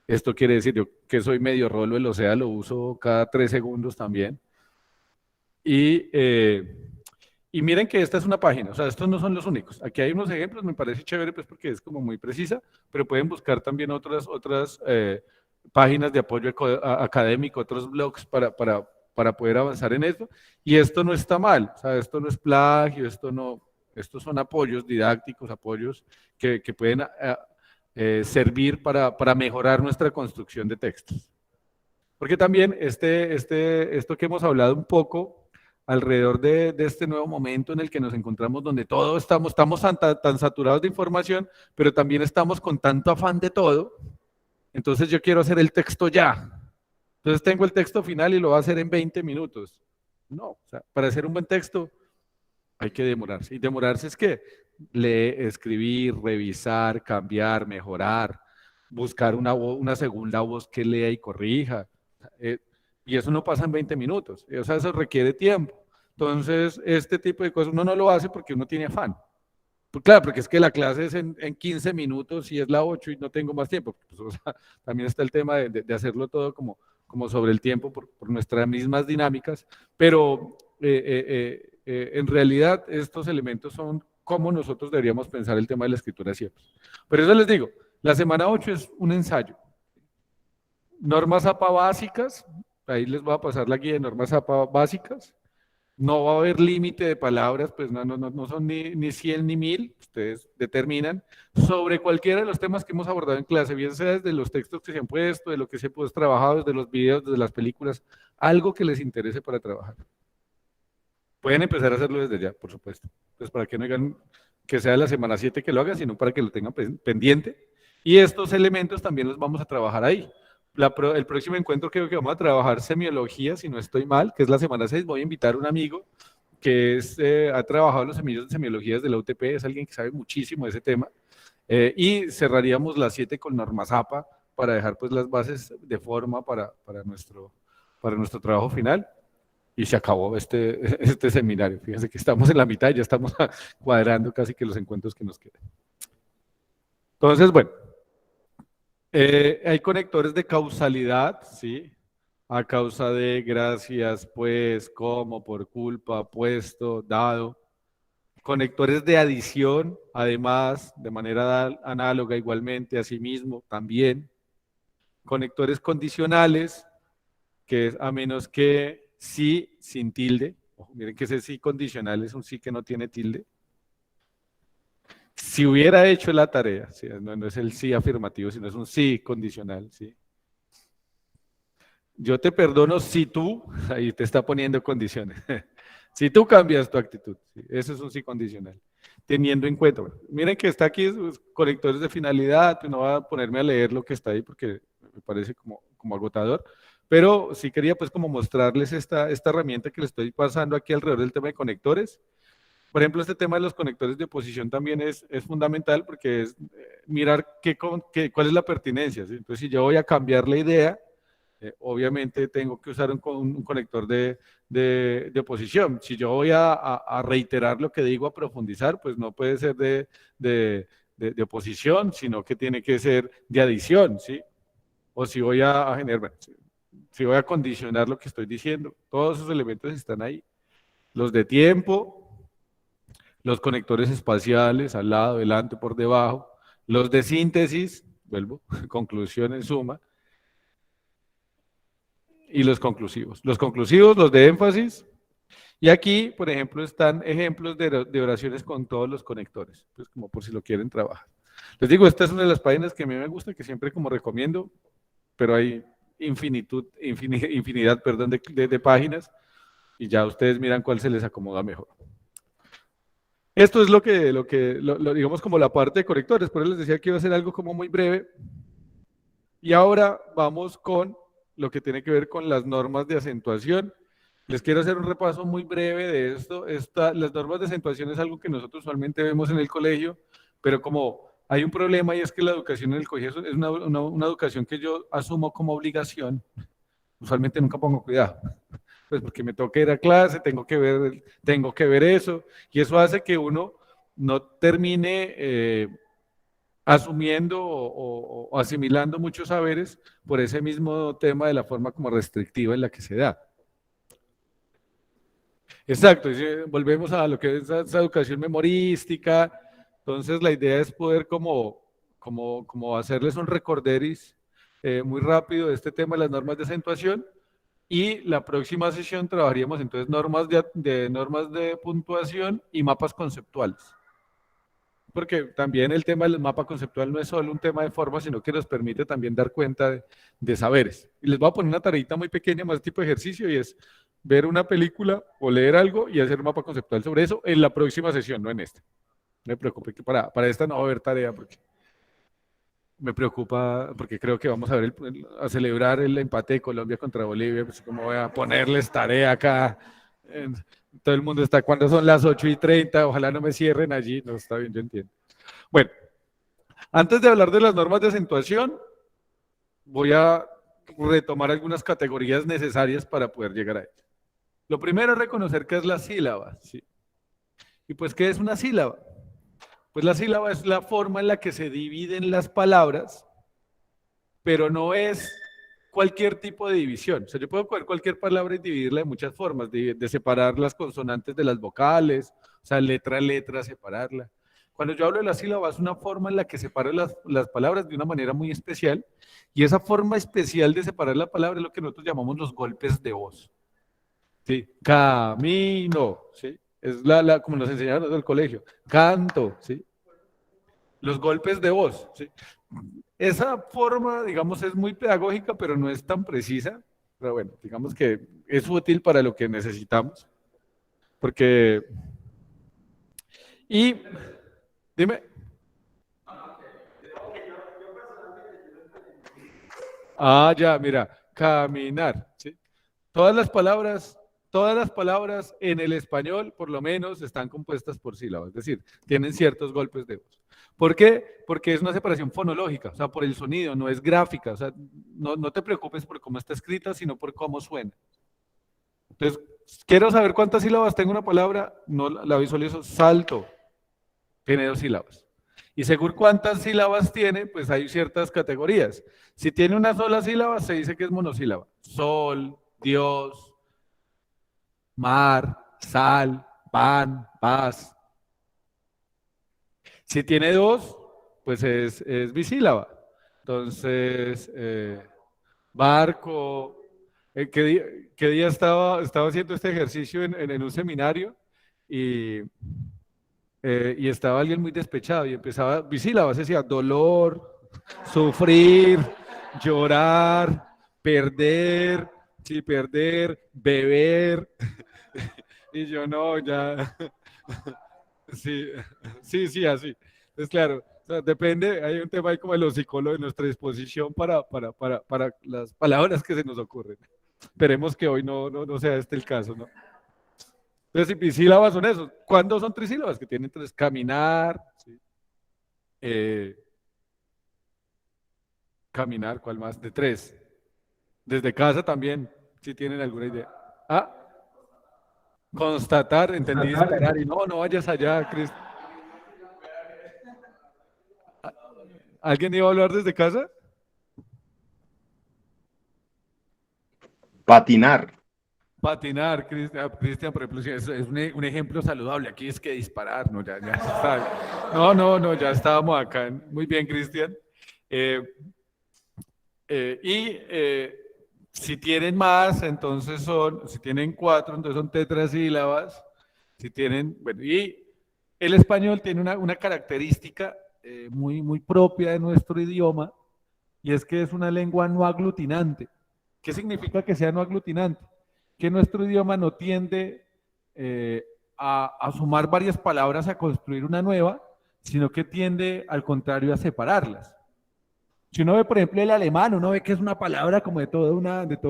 Esto quiere decir, yo que soy medio rolo, el o sea lo uso cada 3 segundos también. Y miren que esta es una página, o sea, estos no son los únicos. Aquí hay unos ejemplos, me parece chévere pues porque es como muy precisa, pero pueden buscar también otras páginas de apoyo académico, otros blogs para poder avanzar en esto. Y esto no está mal, o sea, esto no es plagio, estos son apoyos didácticos, apoyos que pueden servir para mejorar nuestra construcción de textos. Porque también esto que hemos hablado un poco alrededor de este nuevo momento en el que nos encontramos, donde todos estamos tan saturados de información, pero también estamos con tanto afán de todo. Entonces yo quiero hacer el texto ya. Entonces tengo el texto final y lo voy a hacer en 20 minutos. No, o sea, para hacer un buen texto hay que demorarse. Y demorarse es que leer, escribir, revisar, cambiar, mejorar, buscar una segunda voz que lea y corrija. Y eso no pasa en 20 minutos, o sea, eso requiere tiempo. Entonces, este tipo de cosas uno no lo hace porque uno tiene afán. Pues claro, porque es que la clase es en 15 minutos y es la 8 y no tengo más tiempo. Pues, o sea, también está el tema de hacerlo todo como sobre el tiempo por nuestras mismas dinámicas, pero en realidad estos elementos son cómo nosotros deberíamos pensar el tema de la escritura siempre. Por eso les digo, la semana 8 es un ensayo. Normas APA básicas, ahí les voy a pasar la guía de normas APA básicas. No va a haber límite de palabras, pues no son ni 100 ni 1000, ustedes determinan, sobre cualquiera de los temas que hemos abordado en clase, bien sea desde los textos que se han puesto, de lo que se ha trabajado, desde los videos, desde las películas, algo que les interese para trabajar. Pueden empezar a hacerlo desde ya, por supuesto. Pues para que no digan que sea la semana 7 que lo hagan, sino para que lo tengan pendiente. Y estos elementos también los vamos a trabajar ahí. El próximo encuentro creo que vamos a trabajar semiología, si no estoy mal, que es la semana 6. Voy a invitar a un amigo que ha trabajado en los semilleros de semiologías de la UTP, es alguien que sabe muchísimo de ese tema, y cerraríamos las 7 con Norma Zapa para dejar pues las bases de forma para nuestro trabajo final. Y se acabó este seminario. Fíjense que estamos en la mitad y ya estamos cuadrando casi que los encuentros que nos quedan. Entonces, bueno, hay conectores de causalidad, ¿sí? A causa de, gracias, pues, como, por culpa, puesto, dado. Conectores de adición, además, de manera análoga igualmente, asimismo, también. Conectores condicionales, que es a menos que sí sin tilde. Ojo, miren que ese sí condicional es un sí que no tiene tilde. Si hubiera hecho la tarea, ¿sí? No es el sí afirmativo, sino es un sí condicional, ¿sí? Yo te perdono si tú, ahí te está poniendo condiciones, si tú cambias tu actitud, ¿sí? Eso es un sí condicional. Teniendo en cuenta, bueno, miren que está aquí conectores de finalidad, no voy a ponerme a leer lo que está ahí porque me parece como agotador, pero sí quería pues como mostrarles esta herramienta que les estoy pasando aquí alrededor del tema de conectores. Por ejemplo, este tema de los conectores de oposición también es fundamental porque es mirar cuál es la pertinencia, ¿sí? Entonces, si yo voy a cambiar la idea, obviamente tengo que usar un conector de oposición. Si yo voy a reiterar lo que digo, a profundizar, pues no puede ser de oposición, sino que tiene que ser de adición, ¿sí? O si voy a generar, bueno, si voy a condicionar lo que estoy diciendo, todos esos elementos están ahí. Los de tiempo, los conectores espaciales, al lado, delante, por debajo, los de síntesis, vuelvo, conclusión en suma, y los conclusivos. Los conclusivos, los de énfasis, y aquí, por ejemplo, están ejemplos de oraciones con todos los conectores, pues como por si lo quieren trabajar. Les digo, esta es una de las páginas que a mí me gusta, que siempre como recomiendo, pero hay infinidad de páginas, y ya ustedes miran cuál se les acomoda mejor. Esto es lo digamos como la parte de conectores, por eso les decía que iba a ser algo como muy breve. Y ahora vamos con lo que tiene que ver con las normas de acentuación. Les quiero hacer un repaso muy breve de esto. Las normas de acentuación es algo que nosotros usualmente vemos en el colegio, pero como hay un problema y es que la educación en el colegio es una educación que yo asumo como obligación, usualmente nunca pongo cuidado. Pues porque me toca ir a clase, tengo que ver eso, y eso hace que uno no termine asumiendo o asimilando muchos saberes por ese mismo tema de la forma como restrictiva en la que se da. Exacto, volvemos a lo que es esa educación memorística. Entonces la idea es poder como hacerles un recorderis muy rápido de este tema de las normas de acentuación. Y la próxima sesión trabajaríamos entonces normas de puntuación y mapas conceptuales. Porque también el tema del mapa conceptual no es solo un tema de forma, sino que nos permite también dar cuenta de saberes. Y les voy a poner una tareita muy pequeña, más tipo de ejercicio, y es ver una película o leer algo y hacer un mapa conceptual sobre eso en la próxima sesión, no en esta. No me preocupe que para esta no va a haber tarea, porque me preocupa, porque creo que vamos a celebrar el empate de Colombia contra Bolivia, pues como voy a ponerles tarea acá. Todo el mundo está, cuando son las 8:30, ojalá no me cierren allí. No, está bien, yo entiendo. Bueno, antes de hablar de las normas de acentuación, voy a retomar algunas categorías necesarias para poder llegar a ello. Lo primero es reconocer qué es la sílaba, ¿sí? Y pues, ¿qué es una sílaba? Pues la sílaba es la forma en la que se dividen las palabras, pero no es cualquier tipo de división. O sea, yo puedo coger cualquier palabra y dividirla de muchas formas, de separar las consonantes de las vocales, o sea, letra a letra, separarla. Cuando yo hablo de la sílaba, es una forma en la que separa las palabras de una manera muy especial, y esa forma especial de separar la palabra es lo que nosotros llamamos los golpes de voz. ¿Sí? Camino, ¿sí? Es como nos enseñaron en el colegio. Canto, ¿sí? Los golpes de voz, ¿sí? Esa forma, digamos, es muy pedagógica, pero no es tan precisa. Pero bueno, digamos que es útil para lo que necesitamos. Porque... Y... Dime. Ah, ya, mira. Caminar, ¿sí? Todas Todas las palabras en el español, por lo menos, están compuestas por sílabas, es decir, tienen ciertos golpes de voz. ¿Por qué? Porque es una separación fonológica, o sea, por el sonido, no es gráfica, o sea, no te preocupes por cómo está escrita, sino por cómo suena. Entonces, quiero saber cuántas sílabas tengo una palabra, no la visualizo, salto, tiene 2 sílabas. Y según cuántas sílabas tiene, pues hay ciertas categorías. Si tiene una sola sílaba, se dice que es monosílaba. Sol, Dios, mar, sal, pan, paz. Si tiene 2, pues es bisílaba. Entonces, barco. ¿Qué día estaba haciendo este ejercicio en un seminario? Y estaba alguien muy despechado y empezaba bisílabas, decía dolor, sufrir, llorar, perder, sí, perder, beber. Y yo no, ya. Sí, así. Entonces, claro, o sea, depende, hay un tema ahí como de los psicólogos, de nuestra disposición para las palabras que se nos ocurren. Esperemos que hoy no sea este el caso, ¿no? Entonces, bisílabas son esos. ¿Cuándo son trisílabas? Que tienen 3, caminar, ¿sí? Caminar, ¿cuál más? De 3. Desde casa también, si tienen alguna idea. Ah, constatar, entendí disparar, y no vayas allá, Cristo. ¿Alguien iba a hablar desde casa? Patinar. Patinar, Cristian, por ejemplo, es un ejemplo saludable. Aquí es que disparar, no, ya está. No, ya estábamos acá. Muy bien, Cristian. Si tienen más, entonces si tienen 4, entonces son tetrasílabas. Si tienen, bueno, y el español tiene una característica muy propia de nuestro idioma, y es que es una lengua no aglutinante. ¿Qué significa que sea no aglutinante? Que nuestro idioma no tiende a sumar varias palabras a construir una nueva, sino que tiende al contrario a separarlas. Si uno ve, por ejemplo, el alemán, uno ve que es una palabra como de todo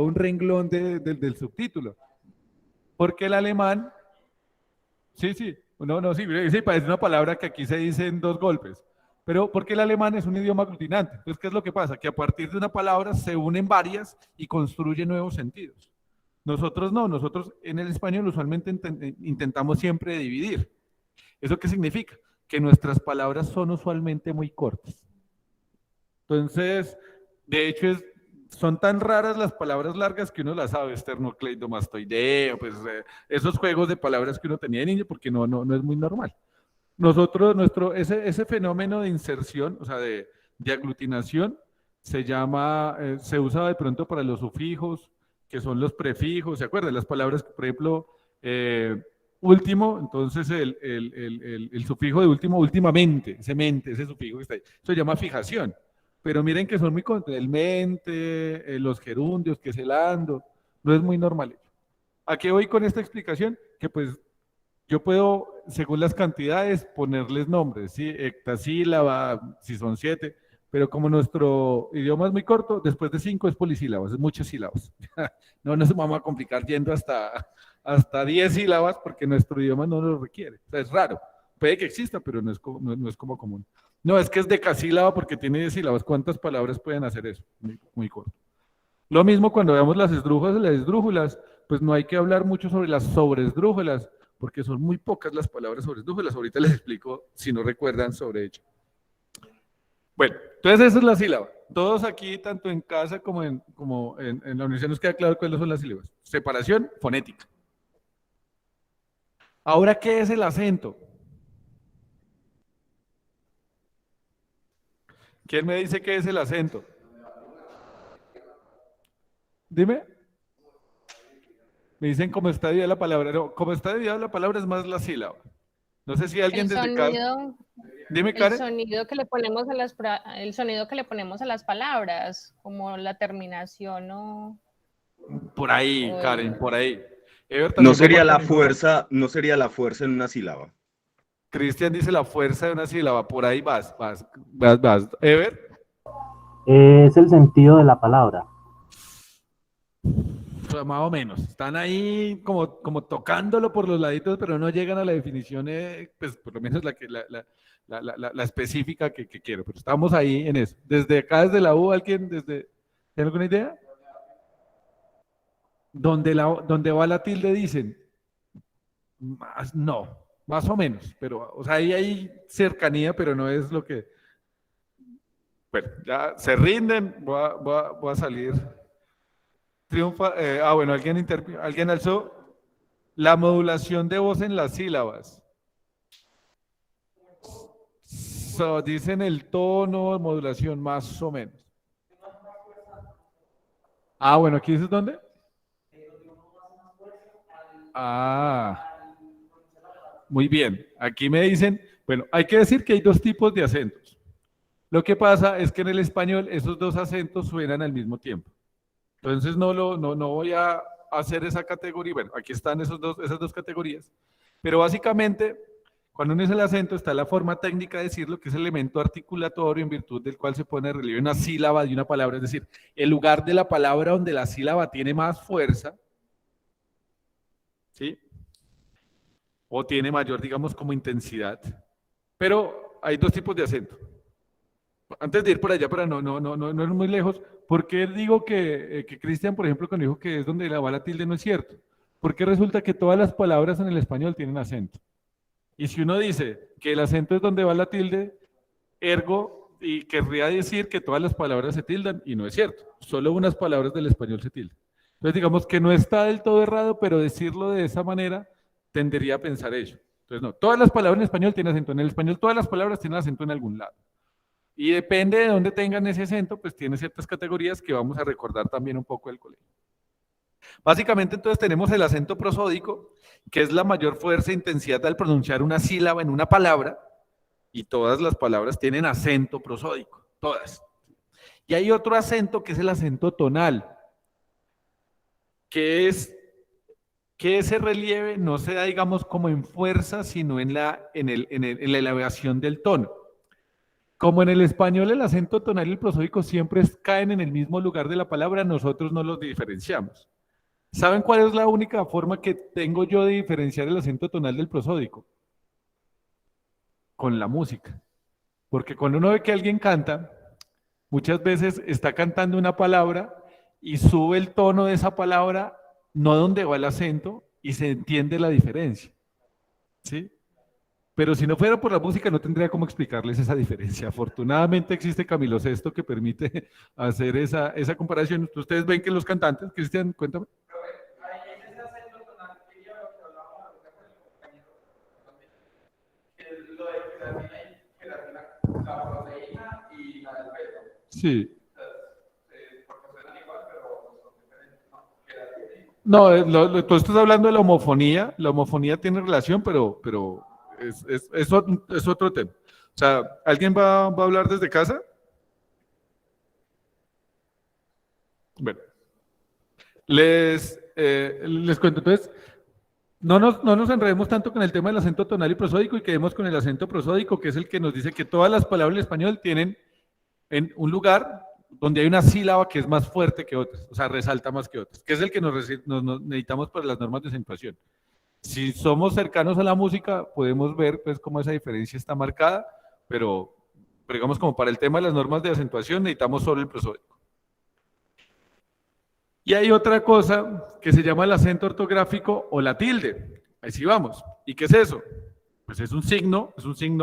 un renglón del subtítulo. Porque el alemán, sí, parece una palabra que aquí se dice en 2 golpes. Pero porque el alemán es un idioma aglutinante. Entonces, ¿qué es lo que pasa? Que a partir de una palabra se unen varias y construyen nuevos sentidos. Nosotros no, nosotros en el español usualmente intentamos siempre dividir. ¿Eso qué significa? Que nuestras palabras son usualmente muy cortas. Entonces, de hecho, son tan raras las palabras largas que uno las sabe, esternocleidomastoideo, pues esos juegos de palabras que uno tenía de niño, porque no es muy normal. Ese fenómeno de inserción, o sea, de aglutinación, se usa de pronto para los sufijos, que son los prefijos, ¿se acuerdan? Las palabras, por ejemplo, último, entonces el sufijo de último, últimamente, ese sufijo que está ahí, eso se llama fijación. Pero miren que son muy el mente, los gerundios, que es el ando, no es muy normal. ¿A qué voy con esta explicación? Que pues yo puedo, según las cantidades, ponerles nombres, ¿sí? Hectasílaba, si son 7, pero como nuestro idioma es muy corto, después de 5 es polisílabas, es muchas sílabas. No nos vamos a complicar yendo hasta 10 sílabas porque nuestro idioma no lo requiere. O sea, es raro. Puede que exista, pero no es como común. No, es que es decasílaba porque tiene 10 sílabas. ¿Cuántas palabras pueden hacer eso? Muy corto. Lo mismo cuando veamos las esdrújulas y las esdrújulas, pues no hay que hablar mucho sobre las sobresdrújulas, porque son muy pocas las palabras sobresdrújulas. Ahorita les explico, si no recuerdan, sobre ello. Bueno, entonces esa es la sílaba. Todos aquí, tanto en casa como en la universidad, nos queda claro cuáles son las sílabas. Separación fonética. Ahora, ¿qué es el acento? ¿Quién me dice qué es el acento? Dime. Me dicen cómo está dividida la palabra. No, cómo está dividida la palabra es más la sílaba. No sé si alguien desde casa... Dime, Karen. El sonido que le ponemos a las palabras, como la terminación o... Por ahí, Karen, por ahí. No sería la fuerza en una sílaba. Cristian dice la fuerza de una sílaba, por ahí vas. Ever. Es el sentido de la palabra. más o menos. Están ahí como tocándolo por los laditos, pero no llegan a la definición, pues por lo menos la específica que quiero. Pero estamos ahí en eso. Desde acá, desde la U, ¿alguien tiene alguna idea? Donde va la tilde dicen, no, más o menos, pero, o sea, ahí hay cercanía, pero no es lo que... Bueno, ya se rinden, voy a salir. Triunfa, bueno, alguien alzó la modulación de voz en las sílabas. Dicen el tono, modulación, más o menos. Bueno, ¿aquí dices dónde? Muy bien. Aquí me dicen, bueno, hay que decir que hay dos tipos de acentos. Lo que pasa es que en el español esos dos acentos suenan al mismo tiempo. Entonces no voy a hacer esa categoría. Bueno, aquí están esas dos categorías. Pero básicamente, cuando uno dice el acento, está la forma técnica de decirlo, que es el elemento articulatorio en virtud del cual se pone en relieve una sílaba de una palabra. Es decir, el lugar de la palabra donde la sílaba tiene más fuerza, ¿sí? O tiene mayor, digamos, como intensidad. Pero hay dos tipos de acento. Antes de ir por allá, para no ir muy lejos, ¿por qué digo que Cristian, por ejemplo, cuando dijo que es donde va la tilde, no es cierto? Porque resulta que todas las palabras en el español tienen acento. Y si uno dice que el acento es donde va la tilde, ergo, y querría decir que todas las palabras se tildan, y no es cierto. Solo unas palabras del español se tildan. Entonces, digamos que no está del todo errado, pero decirlo de esa manera tendería a pensar ello. Entonces, no, todas las palabras en español tienen acento. En el español todas las palabras tienen acento en algún lado. Y depende de dónde tengan ese acento, pues tiene ciertas categorías que vamos a recordar también un poco del colegio. Básicamente, entonces, tenemos el acento prosódico, que es la mayor fuerza e intensidad al pronunciar una sílaba en una palabra, y todas las palabras tienen acento prosódico, todas. Y hay otro acento que es el acento tonal, que ese relieve no se da, digamos, como en fuerza, sino en la elevación del tono. Como en el español el acento tonal y el prosódico siempre caen en el mismo lugar de la palabra, nosotros no los diferenciamos. ¿Saben cuál es la única forma que tengo yo de diferenciar el acento tonal del prosódico? Con la música. Porque cuando uno ve que alguien canta, muchas veces está cantando una palabra y sube el tono de esa palabra, no donde va el acento, y se entiende la diferencia. ¿Sí? Pero si no fuera por la música no tendría cómo explicarles esa diferencia. Afortunadamente existe Camilo Sesto que permite hacer esa comparación. Ustedes ven que los cantantes, Cristian, cuéntame. Sí. No, tú estás hablando de la homofonía. La homofonía tiene relación, pero es otro tema. O sea, ¿alguien va a hablar desde casa? Bueno, les cuento. Entonces, no nos enredemos tanto con el tema del acento tonal y prosódico y quedemos con el acento prosódico, que es el que nos dice que todas las palabras en español tienen en un lugar donde hay una sílaba que es más fuerte que otras, o sea, resalta más que otras, que es el que nos necesitamos para las normas de acentuación. Si somos cercanos a la música, podemos ver pues cómo esa diferencia está marcada, pero digamos como para el tema de las normas de acentuación necesitamos solo el prosódico. Y hay otra cosa que se llama el acento ortográfico o la tilde. Ahí sí vamos. ¿Y qué es eso? Pues es un signo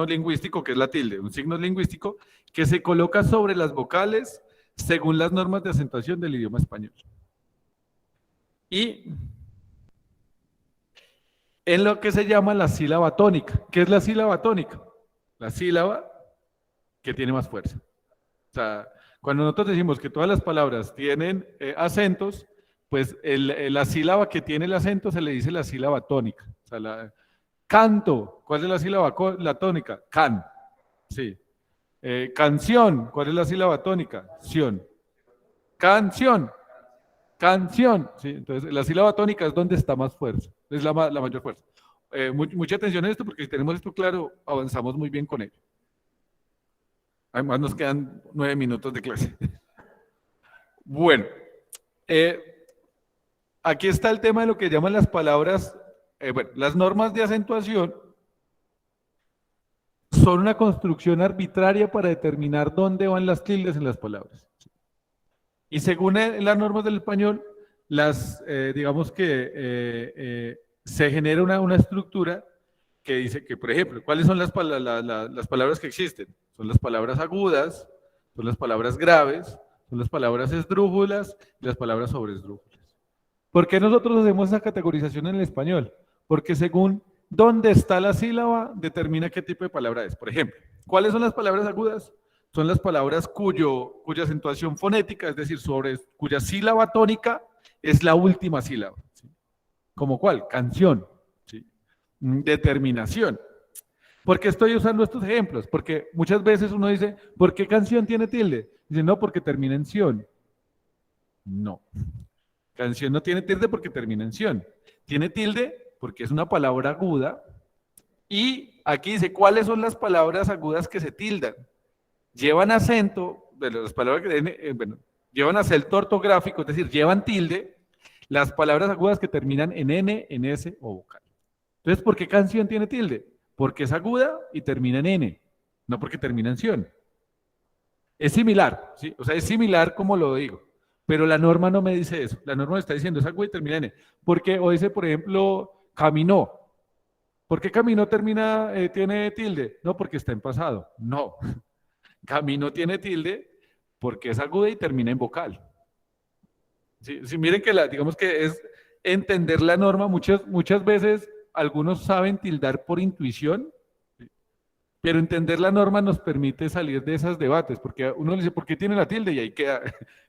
lingüístico que es la tilde, un signo lingüístico que se coloca sobre las vocales según las normas de acentuación del idioma español. Y en lo que se llama la sílaba tónica. ¿Qué es la sílaba tónica? La sílaba que tiene más fuerza. O sea, cuando nosotros decimos que todas las palabras tienen acentos, pues la sílaba que tiene el acento se le dice la sílaba tónica. O sea, canto, ¿cuál es la sílaba la tónica? Can, sí. Canción, ¿cuál es la sílaba tónica? Sion. Canción, canción, ¿sí? Entonces la sílaba tónica es donde está más fuerza, es la mayor fuerza. Mucha atención a esto porque si tenemos esto claro, avanzamos muy bien con ello. Además nos quedan 9 minutos de clase. Bueno, aquí está el tema de lo que llaman las palabras, bueno, las normas de acentuación son una construcción arbitraria para determinar dónde van las tildes en las palabras. Y según las normas del español, digamos que se genera una estructura que dice que, por ejemplo, ¿cuáles son las palabras que existen? Son las palabras agudas, son las palabras graves, son las palabras esdrújulas y las palabras sobresdrújulas. ¿Por qué nosotros hacemos esa categorización en el español? Porque según dónde está la sílaba, determina qué tipo de palabra es. Por ejemplo, ¿cuáles son las palabras agudas? Son las palabras cuya acentuación fonética, es decir, cuya sílaba tónica es la última sílaba. ¿Sí? ¿Como cuál? Canción. ¿Sí? Determinación. ¿Por qué estoy usando estos ejemplos? Porque muchas veces uno dice, ¿por qué canción tiene tilde? Dice, no, porque termina en ción. No. Canción no tiene tilde porque termina en ción. Tiene tilde porque es una palabra aguda. Y aquí dice, ¿cuáles son las palabras agudas que se tildan? Llevan acento, bueno, las palabras que llevan acento ortográfico, es decir, llevan tilde, las palabras agudas que terminan en N, en S o vocal. Entonces, ¿por qué canción tiene tilde? Porque es aguda y termina en N, no porque termina en ción. Es similar, ¿sí? O sea, es similar como lo digo, pero la norma no me dice eso. La norma me está diciendo es aguda y termina en N. Porque o dice, por ejemplo, caminó. ¿Por qué caminó tiene tilde? No, porque está en pasado. No. Caminó tiene tilde porque es aguda y termina en vocal. Sí, miren que digamos que es entender la norma. Muchas veces algunos saben tildar por intuición, pero entender la norma nos permite salir de esos debates, porque uno le dice, ¿por qué tiene la tilde? Y ahí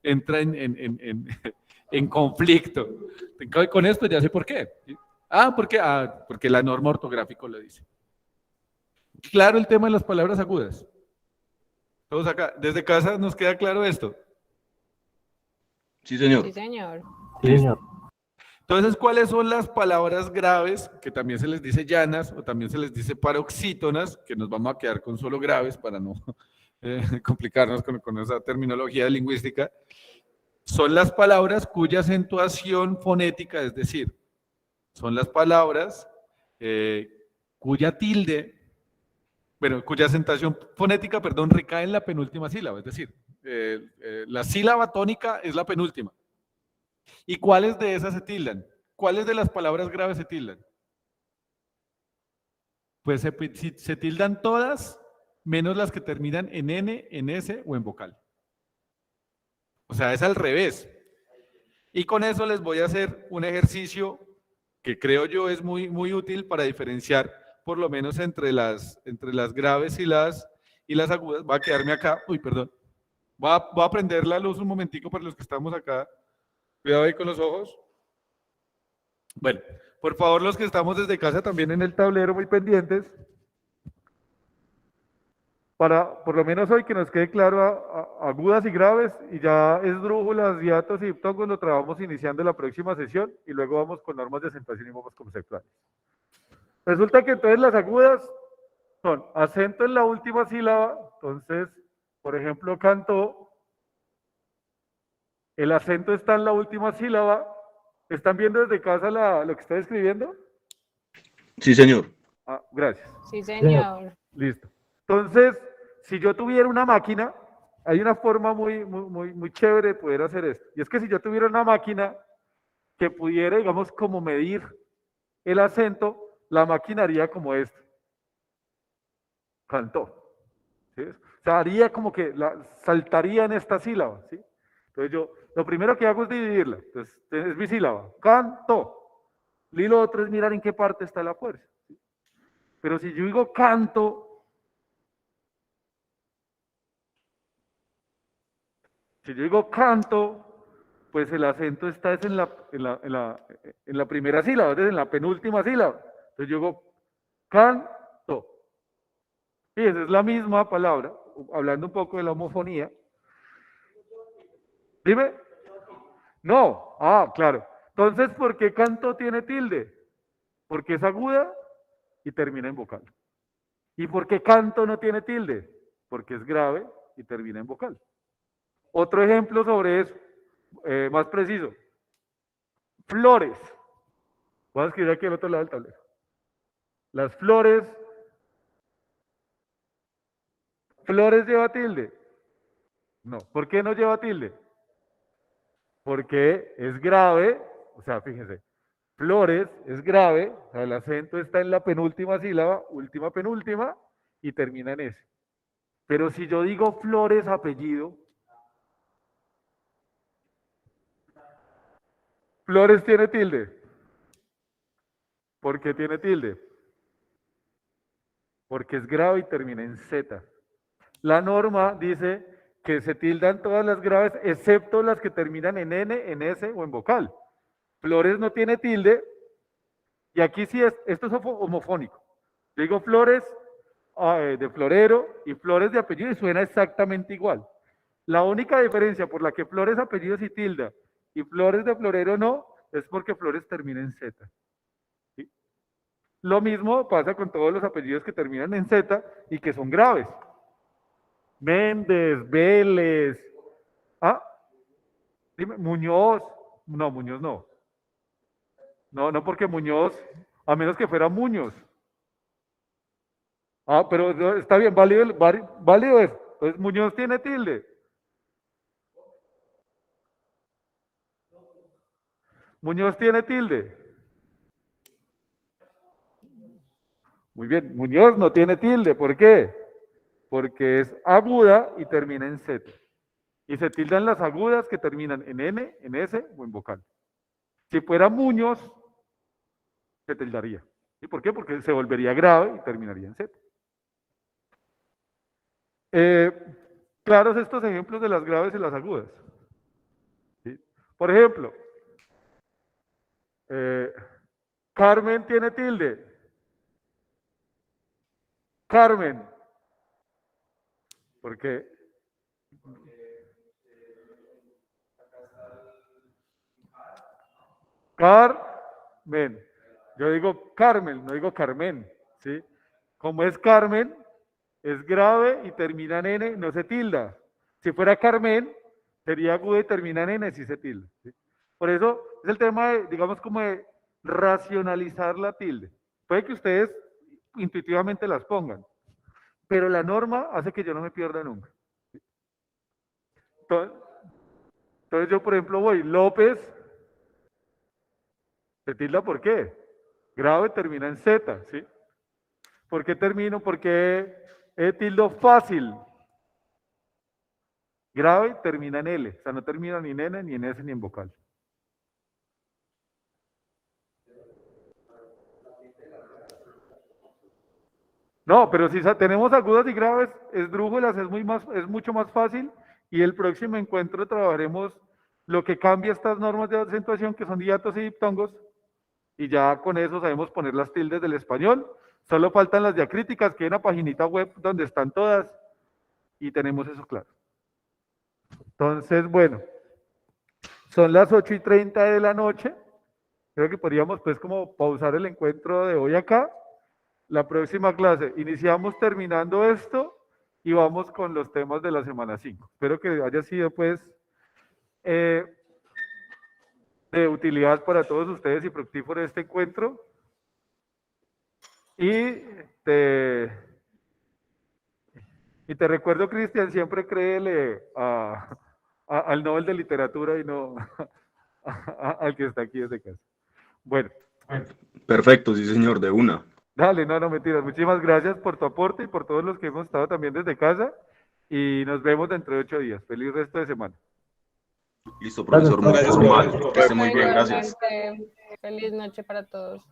entra en conflicto. Con esto ya sé por qué. Porque la norma ortográfica lo dice. Claro el tema de las palabras agudas. Todos acá, desde casa nos queda claro esto. Sí, señor. Sí, señor. Sí, señor. Entonces, ¿cuáles son las palabras graves, que también se les dice llanas, o también se les dice paroxítonas, que nos vamos a quedar con solo graves para no complicarnos con esa terminología lingüística? Son las palabras cuya acentuación fonética, es decir, son las palabras cuya tilde, cuya acentuación fonética, recae en la penúltima sílaba, es decir, la sílaba tónica es la penúltima. ¿Y cuáles de esas se tildan? ¿Cuáles de las palabras graves se tildan? Pues se tildan todas, menos las que terminan en N, en S o en vocal. O sea, es al revés. Y con eso les voy a hacer un ejercicio que creo yo es muy, muy útil para diferenciar, por lo menos entre las graves y las agudas. Voy a quedarme acá. Uy, perdón. Voy a prender la luz un momentico para los que estamos acá. Cuidado ahí con los ojos. Bueno, por favor, los que estamos desde casa también en el tablero, muy pendientes. Para, por lo menos hoy, que nos quede claro agudas y graves, y ya esdrújulas, hiatos y diptongos lo trabajamos iniciando la próxima sesión, y luego vamos con normas de acentuación y modos conceptuales. Resulta que entonces las agudas son acento en la última sílaba. Entonces, por ejemplo, cantó, el acento está en la última sílaba. ¿Están viendo desde casa lo que estoy escribiendo? Sí, señor. Gracias. Sí, señor. Listo. Entonces, si yo tuviera una máquina, hay una forma muy chévere de poder hacer esto. Y es que si yo tuviera una máquina que pudiera, digamos, como medir el acento, la máquina haría como esto. Cantó. ¿Sí? O sea, haría como que saltaría en esta sílaba. ¿Sí? Entonces yo, lo primero que hago es dividirla. Entonces, es mi sílaba. Canto. Y lo otro es mirar en qué parte está la fuerza. ¿Sí? Pero si yo digo canto, pues el acento está en la primera sílaba, es en la penúltima sílaba. Entonces yo digo canto. Y esa es la misma palabra, hablando un poco de la homofonía. Dime. No, claro. Entonces, ¿por qué canto tiene tilde? Porque es aguda y termina en vocal. ¿Y por qué canto no tiene tilde? Porque es grave y termina en vocal. Otro ejemplo sobre eso, más preciso. Flores. Voy a escribir aquí al otro lado del tablero. Las flores. ¿Flores lleva tilde? No. ¿Por qué no lleva tilde? Porque es grave, o sea, fíjense, flores es grave, o sea, el acento está en la penúltima sílaba, última penúltima, y termina en S. Pero si yo digo Flores apellido, Flores tiene tilde. ¿Por qué tiene tilde? Porque es grave y termina en Z. La norma dice que se tildan todas las graves, excepto las que terminan en N, en S o en vocal. Flores no tiene tilde, y aquí sí esto es homofónico. Yo digo Flores de florero y Flores de apellido y suena exactamente igual. La única diferencia por la que Flores apellido sí tilda y Flores de florero no, es porque Flores termina en Z. ¿Sí? Lo mismo pasa con todos los apellidos que terminan en Z y que son graves. Méndez, Vélez, dime, Muñoz, no, Muñoz no. No, porque Muñoz, a menos que fuera Muñoz. Pero no, está bien, válido es. Entonces, Muñoz tiene tilde. Muñoz tiene tilde. Muy bien, Muñoz no tiene tilde. ¿Por qué? Porque es aguda y termina en Z. Y se tildan las agudas que terminan en N, en S o en vocal. Si fuera Muñoz, se tildaría. ¿Y por qué? Porque se volvería grave y terminaría en Z. Claros estos ejemplos de las graves y las agudas. ¿Sí? Por ejemplo, Carmen tiene tilde. Carmen. ¿Por qué? Carmen. Yo digo Carmen, no digo Carmen. ¿Sí? Como es Carmen, es grave y termina en N, no se tilda. Si fuera Carmen, sería aguda y termina en N, sí se tilda. ¿Sí? Por eso es el tema de, digamos, como de racionalizar la tilde. Puede que ustedes intuitivamente las pongan, pero la norma hace que yo no me pierda nunca. ¿Sí? Entonces yo, por ejemplo, voy, López, se tilda, ¿por qué? Grave termina en Z, ¿sí? ¿Por qué termino? Porque tildo fácil. Grave termina en L, o sea, no termina ni en N, ni en S, ni en vocal. No, pero si tenemos agudas y graves, esdrújulas es mucho más fácil, y el próximo encuentro trabajaremos lo que cambia estas normas de acentuación, que son hiatos y diptongos, y ya con eso sabemos poner las tildes del español. Solo faltan las diacríticas, que hay una paginita web donde están todas, y tenemos eso claro. Entonces, bueno, son las 8:30 de la noche. Creo que podríamos pues como pausar el encuentro de hoy acá. La próxima clase iniciamos terminando esto y vamos con los temas de la semana 5. Espero que haya sido pues de utilidad para todos ustedes y fructífero este encuentro. Y te recuerdo, Cristian, siempre créele al Nobel de Literatura y no al que está aquí desde casa. Bueno. Perfecto, sí señor, de una. Dale, no mentiras. Muchísimas gracias por tu aporte y por todos los que hemos estado también desde casa. Y nos vemos dentro de 8 días. Feliz resto de semana. Listo, profesor. Muchas gracias. Que esté muy bien, gracias. Feliz noche para todos.